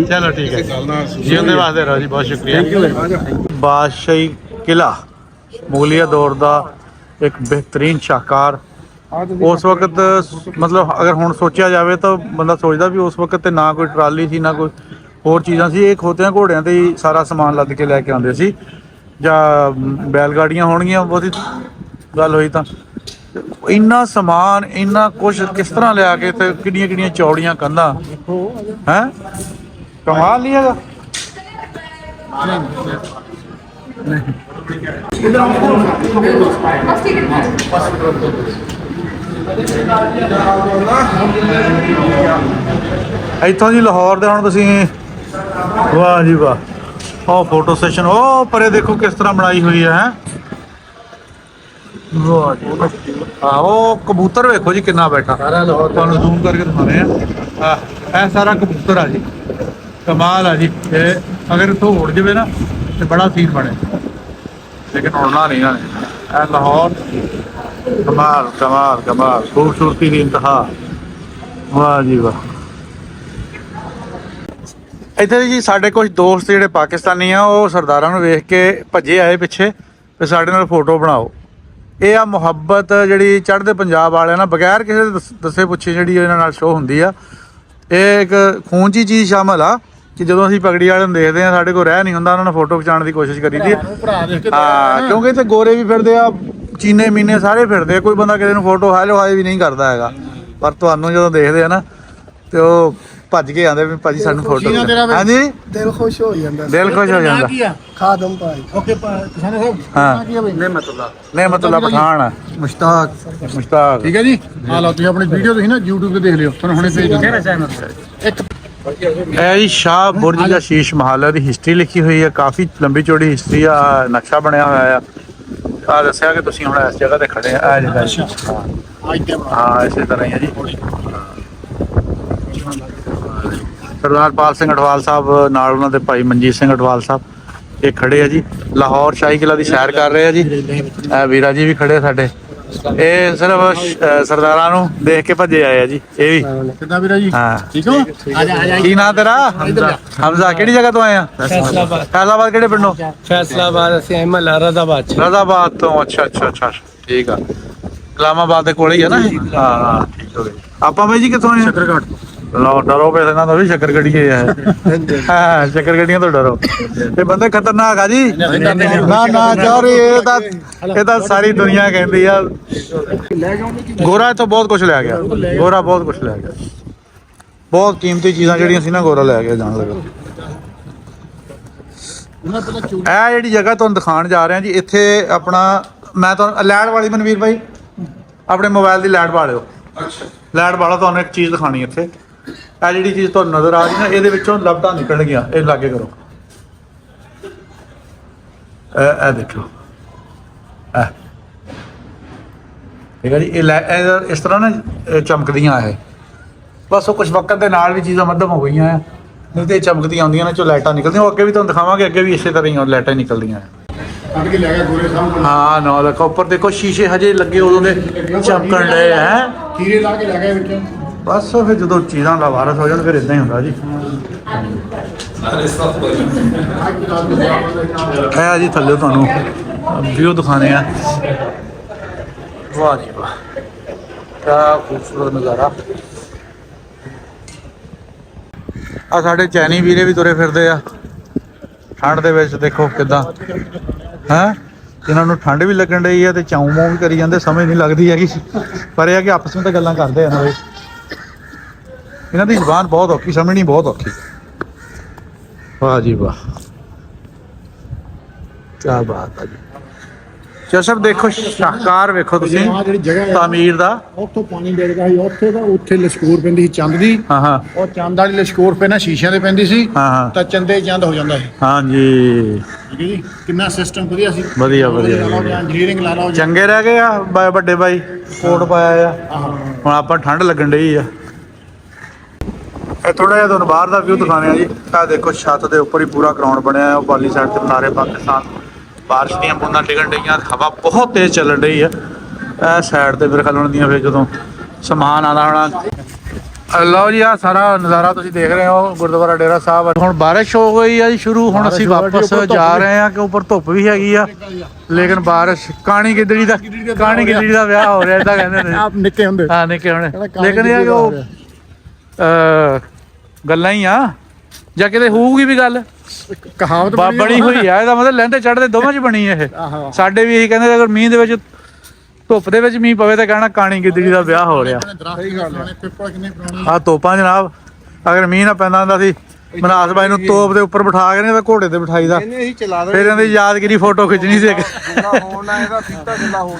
Speaker 4: चलो ठीक है जीवन वास्ते रहो जी बहुत शुक्रिया। बादशाही किला मुगलिया दौर ਦਾ ਇੱਕ ਬਿਹਤਰੀਨ ਸ਼ਾਹਕਾਰ ਉਸ ਵਕਤ ਮਤਲਬ ਅਗਰ ਹੁਣ ਸੋਚਿਆ ਜਾਵੇ ਤਾਂ ਬੰਦਾ ਸੋਚਦਾ ਵੀ ਉਸ ਵਕਤ ਤੇ ਨਾ ਕੋਈ ਟਰਾਲੀ ਸੀ ਨਾ ਕੋਈ ਹੋਰ ਚੀਜ਼ਾਂ ਸੀ। ਇਹ ਖੋਤਿਆਂ ਘੋੜਿਆਂ ਤੇ ਹੀ ਸਾਰਾ ਸਮਾਨ ਲੱਦ ਕੇ ਲੈ ਕੇ ਆਉਂਦੇ ਸੀ ਜਾਂ ਬੈਲ ਗਾੜੀਆਂ ਹੋਣਗੀਆਂ ਬਹੁਤੀ ਗੱਲ ਹੋਈ ਤਾਂ। ਇੰਨਾ ਸਮਾਨ ਇੰਨਾ ਕੁਛ ਕਿਸ ਤਰ੍ਹਾਂ ਲਿਆ ਕੇ ਤੇ ਕਿੰਨੀਆਂ ਕਿੰਨੀਆਂ ਚੌੜੀਆਂ ਕੰਧਾਂ ਹੈ ਕਮਾਲ ਨਹੀਂ ਹੈਗਾ। ਇੱਥੋਂ ਜੀ ਲਾਹੌਰ ਦੇ ਹੁਣ ਤੁਸੀਂ ਵਾਹ ਜੀ ਵਾਹ ਉਹ ਫੋਟੋ ਸੈਸ਼ਨ ਉਹ ਪਰੇ ਦੇਖੋ ਕਿਸ ਤਰ੍ਹਾਂ ਬਣਾਈ ਹੋਈ ਹੈ ਹੈਂ। ਵਾਹ ਜੀ ਹਾਂ ਉਹ ਕਬੂਤਰ ਵੇਖੋ ਜੀ ਕਿੰਨਾ ਬੈਠਾ ਤੁਹਾਨੂੰ ਜ਼ੂਮ ਕਰਕੇ ਦਿਖਾਉਂਦੇ ਆ ਇਹ ਸਾਰਾ ਕਬੂਤਰ ਆ ਜੀ ਕਮਾਲ ਆ ਜੀ। ਇਹ ਅਗਰ ਇੱਥੋਂ ਉੜ ਜਾਵੇ ਨਾ ਤੇ ਬੜਾ ਸੀਨ ਬਣੇ ਲੇਕਿਨ ਉੜਨਾ ਨਹੀਂ ਨਾ ਇਹ ਲਾਹੌਰ ਕਮਾਲ ਕਮਾਲ ਕਮਾਲ ਖੂਬਸੂਰਤੀ ਦੀ ਇੰਤਹਾ ਵਾਹ ਜੀ ਵਾਹ। ਇੱਥੇ ਜੀ ਸਾਡੇ ਕੁਝ ਦੋਸਤ ਜਿਹੜੇ ਪਾਕਿਸਤਾਨੀ ਆ ਉਹ ਸਰਦਾਰਾਂ ਨੂੰ ਵੇਖ ਕੇ ਭੱਜੇ ਆਏ ਪਿੱਛੇ ਤੇ ਸਾਡੇ ਨਾਲ ਫੋਟੋ ਬਣਾਓ। ਇਹ ਆ ਮੁਹੱਬਤ ਜਿਹੜੀ ਚੜ੍ਹਦੇ ਪੰਜਾਬ ਵਾਲਿਆਂ ਨਾਲ ਬਗੈਰ ਕਿਸੇ ਦੇ ਦੱਸੇ ਪੁੱਛੇ ਜਿਹੜੀ ਇਹਨਾਂ ਨਾਲ ਸ਼ੋਅ ਹੁੰਦੀ ਆ। ਇਹ ਇੱਕ ਖੂਨ 'ਚ ਹੀ ਚੀਜ਼ ਸ਼ਾਮਲ ਆ ਕਿ ਜਦੋਂ ਅਸੀਂ ਪਗੜੀ ਵਾਲਿਆਂ ਨੂੰ ਦੇਖਦੇ ਆ ਸਾਡੇ ਕੋਲ ਰਹਿ ਨਹੀਂ ਹੁੰਦਾ ਉਹਨਾਂ ਨਾਲ ਫੋਟੋ ਖਿਚਾਉਣ ਦੀ ਕੋਸ਼ਿਸ਼ ਕਰੀਦੀ ਹਾਂ ਕਿਉਂਕਿ ਇੱਥੇ ਗੋਰੇ ਵੀ ਫਿਰਦੇ ਆ ਚੀਨੇ ਮੀਨੇ ਸਾਰੇ ਫਿਰਦੇ ਆ। ਕੋਈ ਬੰਦਾ ਕਿਸੇ ਨੂੰ ਫੋਟੋ ਹੈਲੋ ਹਾਏ ਵੀ ਨਹੀਂ ਕਰਦਾ ਹੈਗਾ ਪਰ ਤੁਹਾਨੂੰ ਜਦੋਂ ਦੇਖਦੇ ਆ ਨਾ ਤੇ ਉਹ ਭੱਜ ਕੇ ਆਉਂਦੇ ਵੀ ਭਾਜੀ ਸਾਨੂੰ ਫੋਟੋ ਹਾਂਜੀ
Speaker 5: ਦਿਲ ਖੁਸ਼ ਹੋ ਜਾਂਦਾ
Speaker 4: ਦਿਲ ਖੁਸ਼ ਹੋ ਜਾਂਦਾ।
Speaker 5: ਖਾਦਮ ਭਾਈ ਓਕੇ ਕਿਸਾਨੇ ਸਾਹਿਬ
Speaker 4: ਹਾਂ
Speaker 5: ਕੀ ਹੈ ਬਈ
Speaker 4: ਨੇਮਤੁल्ला ਪਠਾਨ ਮੁਸ਼ਤਾਕ
Speaker 5: ਠੀਕ ਹੈ ਜੀ ਆ ਲਓ ਤੁਸੀਂ ਆਪਣੀ ਵੀਡੀਓ ਤੁਸੀਂ ਨਾ YouTube ਤੇ ਦੇਖ ਲਿਓ ਤੁਹਾਨੂੰ ਹੁਣੇ ਭੇਜ ਦਿੰਦੇ ਇੱਕ
Speaker 4: ਇਹ ਜੀ ਸ਼ਾਹ ਬੁਰਜ ਦਾ ਸ਼ੀਸ਼ ਮਹੱਲ ਦੀ ਹਿਸਟਰੀ ਲਿਖੀ ਹੋਈ ਹੈ। ਕਾਫੀ ਲੰਬੀ ਚੌੜੀ ਹਿਸਟਰੀ ਆ ਨਕਸ਼ਾ ਬਣਿਆ ਹੋਇਆ ਆ। ਆ ਦੱਸਿਆ ਕਿ ਤੁਸੀਂ ਹੁਣ ਇਸ ਜਗ੍ਹਾ ਤੇ ਖੜੇ ਆ ਇਹ ਜਗ੍ਹਾ ਹਾਂ ਇਸੇ ਤਰ੍ਹਾਂ ਹੀ ਹੈ ਜੀ। ਸਰਦਾਰ ਪਾਲ ਸਿੰਘ ਅਠਵਾਲ ਸਾਹਿਬ ਨਾਲ ਉਹਨਾਂ ਦੇ ਭਾਈ ਮਨਜੀਤ ਸਿੰਘ ਅਠਵਾਲ ਸਾਹਿਬ ਇਹ ਖੜੇ ਆ ਜੀ। ਲਾਹੌਰ ਸ਼ਾਹੀ ਕਿਲਾ ਦੀ ਸੈਰ ਕਰ ਰਹੇ ਆ ਜੀ। ਇਹ ਵੀਰਾ ਜੀ ਵੀ ਖੜੇ ਸਾਡੇ ਇਹ ਸਿਰਫ ਸਰਦਾਰਾਂ ਨੂੰ ਦੇਖ ਕੇ ਭੱਜੇ ਆਏ ਆ ਜੀ ਇਹ ਵੀ।
Speaker 5: ਕਿੱਦਾਂ ਵੀਰੇ ਜੀ
Speaker 4: ਹਾਂ
Speaker 5: ਠੀਕ ਹੋ
Speaker 4: ਕੀ ਨਾਂ ਤੇਰਾ? ਹਮਜ਼ਾ। ਕਿਹੜੀ ਜਗ੍ਹਾ ਤੋਂ ਆਏ ਆ? ਫੈਸਲਾਬਾਦ। ਕਿਹੜੇ ਪਿੰਡੋਂ?
Speaker 9: फैसलाबाद से अहमद रजाबाद
Speaker 4: ਰਜ਼ਾਬਾਦ ਤੋਂ। ਅੱਛਾ ਅੱਛਾ ਅੱਛਾ ਠੀਕ ਆ। ਇਸਲਾਮਾਬਾਦ ਦੇ ਕੋਲ ਹੀ ਆ ਨਾ ਇਹ? ਹਾਂ ਠੀਕ ਹੋ ਗਿਆ। ਆਪਾਂ ਬਾਈ ਜੀ ਕਿੱਥੋਂ ਆਏ ਆ? ਲਓ ਡਰੋ ਪੈਸੇ ਨਾਲ ਤਾਂ ਵੀ ਸ਼ੱਕਰ ਗੱਡੀਏ ਆ। ਹਾਂ ਸ਼ੱਕਰ ਗੱਡੀਆਂ ਤੋਂ ਡਰੋ। ਇਹ ਬੰਦੇ ਖਤਰਨਾਕ ਆ ਜੀ। ਨਾ ਨਾ ਚੋਰੀ ਇਹ ਤਾਂ ਸਾਰੀ ਦੁਨੀਆ ਕਹਿੰਦੀ ਆ। ਗੋਰਾ ਇੱਥੋਂ ਬਹੁਤ ਕੁਝ ਲੈ ਗਿਆ। ਗੋਰਾ ਬਹੁਤ ਕੁਝ ਲੈ ਗਿਆ। ਬਹੁਤ ਕੀਮਤੀ ਚੀਜ਼ਾਂ ਜਿਹੜੀਆਂ ਸੀ ਨਾ ਗੋਰਾ ਲੈ ਗਿਆ ਜਾਣ ਲੱਗਾ। ਇਹ ਜਿਹੜੀ ਜਗ੍ਹਾ ਤੁਹਾਨੂੰ ਦਿਖਾਉਣ ਜਾ ਰਿਹਾ ਜੀ ਇੱਥੇ ਆਪਣਾ ਮੈਂ ਤੁਹਾਨੂੰ ਲਾਈਟ ਵਾਲੀ ਮਨਵੀਰ ਭਾਈ ਆਪਣੇ ਮੋਬਾਈਲ ਦੀ ਲਾਈਟ ਪਾ ਲਿਓ। ਲਾਈਟ ਵਾਲਾ ਤੁਹਾਨੂੰ ਇੱਕ ਚੀਜ਼ ਦਿਖਾਣੀ ਇੱਥੇ। ਇਹ ਜਿਹੜੀ ਚੀਜ਼ ਤੁਹਾਨੂੰ ਨਜ਼ਰ ਆ ਰਹੀ ਨਾ ਇਹਦੇ ਵਿੱਚੋਂ ਲਪਟਾਂ ਨਿਕਲ ਗਿਆ। ਇਹ ਲਾਗੇ ਕਰੋ। ਇਹ ਦੇਖੋ ਠੀਕ ਹੈ ਜੀ। ਇਹ ਇਸ ਤਰ੍ਹਾਂ ਨਾ ਚਮਕਦੀਆਂ ਇਹ ਬਸ ਉਹ ਕੁਝ ਵਕਤ ਦੇ ਨਾਲ ਵੀ ਚੀਜ਼ਾਂ ਮੱਧਮ ਹੋ ਗਈਆਂ ਆ। ਨਹੀਂ ਤੇ ਚਮਕਦੀਆਂ ਆਉਂਦੀਆਂ ਨੇ ਚੋ ਲਾਈਟਾਂ ਨਿਕਲਦੀਆਂ। ਉਹ ਅੱਗੇ ਵੀ ਤੁਹਾਨੂੰ ਦਿਖਾਵਾਂਗੇ ਅੱਗੇ ਵੀ ਇਸੇ ਤਰ੍ਹਾਂ ਹੀ ਲਾਈਟਾਂ ਨਿਕਲਦੀਆਂ।
Speaker 5: ਕੱਢ ਕੇ ਲੈ ਗਿਆ ਗੋਰੇ ਸਾਹਮਣੇ
Speaker 4: ਹਾਂ ਨਾ ਦੇਖੋ ਉੱਪਰ ਦੇਖੋ ਸ਼ੀਸ਼ੇ ਹਜੇ ਲੱਗੇ ਉਦੋਂ ਦੇ ਚਮਕਣ ਡਏ ਹੈ।
Speaker 5: ਖੀਰੇ ਲਾ ਕੇ ਲੈ ਗਿਆ ਵਿੱਚੋਂ
Speaker 4: ਬਸ ਫਿਰ ਜਦੋਂ ਚੀਜ਼ਾਂ ਦਾ ਵਾਰਸ ਹੋ ਜਾਣ ਫਿਰ ਇਦਾਂ ਹੀ ਹੁੰਦਾ ਜੀ। ਇਹ ਆ ਜੀ ਥੱਲੇ ਤੁਹਾਨੂੰ ਵਿਊ ਦਿਖਾਣੇ ਆ। ਵਾਹ ਜੀ ਵਾਹ ਕਿਆ ਖੂਬਸੂਰਤ ਨਜ਼ਾਰਾ। ਆ ਸਾਡੇ ਚੈਨੀ ਵੀਰੇ ਵੀ ਤੁਰੇ ਫਿਰਦੇ ਆ ਠੰਡ ਦੇ ਵਿੱਚ। ਦੇਖੋ ਕਿਦਾਂ ਹੈ ਇਹਨਾਂ ਨੂੰ ਠੰਡ ਵੀ ਲੱਗਣ ਡਈ ਆ ਤੇ ਚਾਉਂ ਮਾਉਂ ਵੀ ਕਰੀ ਜਾਂਦੇ। ਸਮਝ ਨਹੀਂ ਲੱਗਦੀ ਹੈਗੀ ਪਰ ਇਹ ਆ ਕਿ ਆਪਸ ਵਿੱਚ ਤਾਂ ਗੱਲਾਂ ਕਰਦੇ ਆ ਨਾ ਬਈ। ਇਹਨਾਂ ਦੀ ਜ਼ੁਬਾਨ ਬਹੁਤ ਔਖੀ ਸਮਝਣੀ ਬਹੁਤ ਔਖੀ। ਵਾਹ ਜੀ ਵਾਹ ਕੀ ਬਾਤ ਆ ਜੀ। ਜਸਬ ਦੇਖੋ ਸ਼ਾਹਕਾਰ ਵੇਖੋ ਤੁਸੀਂ
Speaker 5: ਆਹ ਜਿਹੜੀ ਜਗ੍ਹਾ ਹੈ
Speaker 4: ਤਾਮੀਰ ਦਾ।
Speaker 5: ਉੱਥੋਂ ਪਾਣੀ ਡੇੜਦਾ ਸੀ ਉੱਥੇ ਤਾਂ ਉੱਥੇ ਲਸ਼ਕੂਰ ਪੈਂਦੀ ਸੀ ਚੰਦ ਦੀ।
Speaker 4: ਹਾਂ ਹਾਂ
Speaker 5: ਉਹ ਚੰਦ ਵਾਲੀ ਲਸ਼ਕੂਰ ਪੈ ਨਾ ਸ਼ੀਸ਼ਿਆਂ ਤੇ ਪੈਂਦੀ ਸੀ
Speaker 4: ਹਾਂ ਹਾਂ
Speaker 5: ਤਾਂ ਚੰਦੇ ਚੰਦ ਹੋ ਜਾਂਦਾ ਸੀ।
Speaker 4: ਹਾਂਜੀ
Speaker 5: ਠੀਕ ਹੈ ਜੀ ਕਿੰਨਾ ਸਿਸਟਮ ਵਧੀਆ ਸੀ।
Speaker 4: ਵਧੀਆ ਵਧੀਆ
Speaker 5: ਇੰਜੀਨੀਅਰਿੰਗ ਲਾ ਲਓ
Speaker 4: ਚੰਗੇ ਰਹਿ ਗਏ ਆ ਵੱਡੇ ਬਾਈ ਕੋਟ ਪਾਇਆ ਆ। ਹੁਣ ਆਪਾਂ ਠੰਡ ਲੱਗਣ ਡਈ ਆ। ਇਹ ਥੋੜਾ ਜਿਹਾ ਤੁਹਾਨੂੰ ਬਾਹਰ ਦਾ ਵਿਊ ਦਿਖਾਣੇ ਆ ਜੀ। ਆ ਦੇਖੋ ਛੱਤ ਦੇ ਉੱਪਰ ਹੀ ਪੂਰਾ ਗਰਾਊਂਡ ਬਣਿਆ ਆ। ਬਾਲੀ ਸਾਈਡ ਤੇ ਮਨਾਰੇ ਪਾਕਿਸਤਾਨ। ਬਾਰਿਸ਼ ਦੀਆਂ ਬੂੰਦਾਂ ਡਿੱਗਣ ਡਈਆਂ। ਹਵਾ ਬਹੁਤ ਤੇਜ਼ ਚੱਲਣ ਡਈ ਆ। ਇਹ ਸਾਈਡ ਤੇ ਫਿਰ ਖਲਣ ਦੀਆਂ ਫਿਰ ਜਦੋਂ ਸਮਾਨ ਆਉਣਾ ਹੋਣਾ। ਲਓ ਜੀ ਆ ਸਾਰਾ ਨਜ਼ਾਰਾ ਤੁਸੀਂ ਦੇਖ ਰਹੇ ਹੋ ਗੁਰਦੁਆਰਾ ਡੇਰਾ ਸਾਹਿਬ। ਹੁਣ ਬਾਰਿਸ਼ ਹੋ ਗਈ ਆ ਜੀ ਸ਼ੁਰੂ। ਹੁਣ ਅਸੀਂ ਵਾਪਸ ਜਾ ਰਹੇ ਆ ਕਿ ਉੱਪਰ ਧੁੱਪ ਵੀ ਹੈਗੀ ਆ ਲੇਕਿਨ ਬਾਰਿਸ਼। ਕਾਣੀ ਗਿੱਦੜੀ ਦਾ ਵਿਆਹ ਹੋ ਰਿਹਾ ਏਦਾਂ ਕਹਿੰਦੇ ਨੇ
Speaker 5: ਆਪ ਨਿੱਕੇ ਹੁੰਦੇ।
Speaker 4: ਹਾਂ ਨਿੱਕੇ ਹੋਣੇ ਲੇਕਿਨ ਇਹ ਆ ਕਿ ਉਹ ਗੱਲਾਂ ਹੀ ਆ ਜਾਂ ਕਿਤੇ ਹੋਊਗੀ ਵੀ ਗੱਲ।
Speaker 5: ਕਹਾਵਤ
Speaker 4: ਬਣੀ ਹੋਈ ਆ। ਇਹਦਾ ਮਤਲਬ ਲਹਿੰਦੇ ਚੜ੍ਹਦੇ ਦੋਵਾਂ 'ਚ ਬਣੀ ਇਹ। ਸਾਡੇ ਵੀ ਇਹੀ ਕਹਿੰਦੇ ਅਗਰ ਮੀਂਹ ਦੇ ਵਿੱਚ ਧੁੱਪ ਦੇ ਵਿੱਚ ਮੀਂਹ ਪਵੇ ਤਾਂ ਕਹਿਣਾ ਕਾਣੀ ਗਿੱਦੜੀ ਦਾ ਵਿਆਹ ਹੋ ਰਿਹਾ।
Speaker 5: ਸਹੀ ਗੱਲ ਹੈ। ਪੇਪਰ ਕਿੰਨੇ ਪੁਰਾਣੇ
Speaker 4: ਆਹ ਤੋਪਾਂ ਜਨਾਬ ਅਗਰ ਮੀਂਹ ਨਾ ਪੈਂਦਾ ਹੁੰਦਾ ਸੀ ਮਨਾਸ ਬਾਈ ਨੂੰ ਤੋਪ ਦੇ ਉੱਪਰ ਬਿਠਾ ਕੇ ਤਾਂ ਘੋੜੇ ਤੇ ਬਿਠਾਈਦਾ ਫਿਰ ਇਹਨਾਂ ਦੀ ਯਾਦਗਿਰੀ ਫੋਟੋ ਖਿੱਚਣੀ ਸੀ।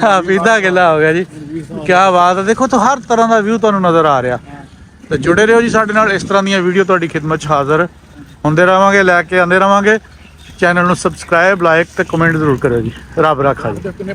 Speaker 4: ਹਾਂ ਪੀਤਾ ਗਿੱਲਾ ਹੋ ਗਿਆ ਜੀ। ਕਿਆ ਬਾਤ ਹੈ। ਦੇਖੋ ਤਾਂ ਹਰ ਤਰ੍ਹਾਂ ਦਾ ਵਿਊ ਤੁਹਾਨੂੰ ਨਜ਼ਰ ਆ ਰਿਹਾ ਤੇ ਜੁੜੇ ਰਹੋ ਜੀ ਸਾਡੇ ਨਾਲ। ਇਸ ਤਰ੍ਹਾਂ ਦੀਆਂ ਵੀਡੀਓ ਤੁਹਾਡੀ ਖਿਦਮਤ 'ਚ ਹਾਜ਼ਰ ਹੁੰਦੇ ਰਵਾਂਗੇ ਲੈ ਕੇ ਆਉਂਦੇ ਰਵਾਂਗੇ। ਚੈਨਲ ਨੂੰ ਸਬਸਕ੍ਰਾਈਬ ਲਾਈਕ ਤੇ ਕਮੈਂਟ ਜ਼ਰੂਰ ਕਰਿਓ ਜੀ। ਰੱਬ ਰਾਖਾ ਜੀ।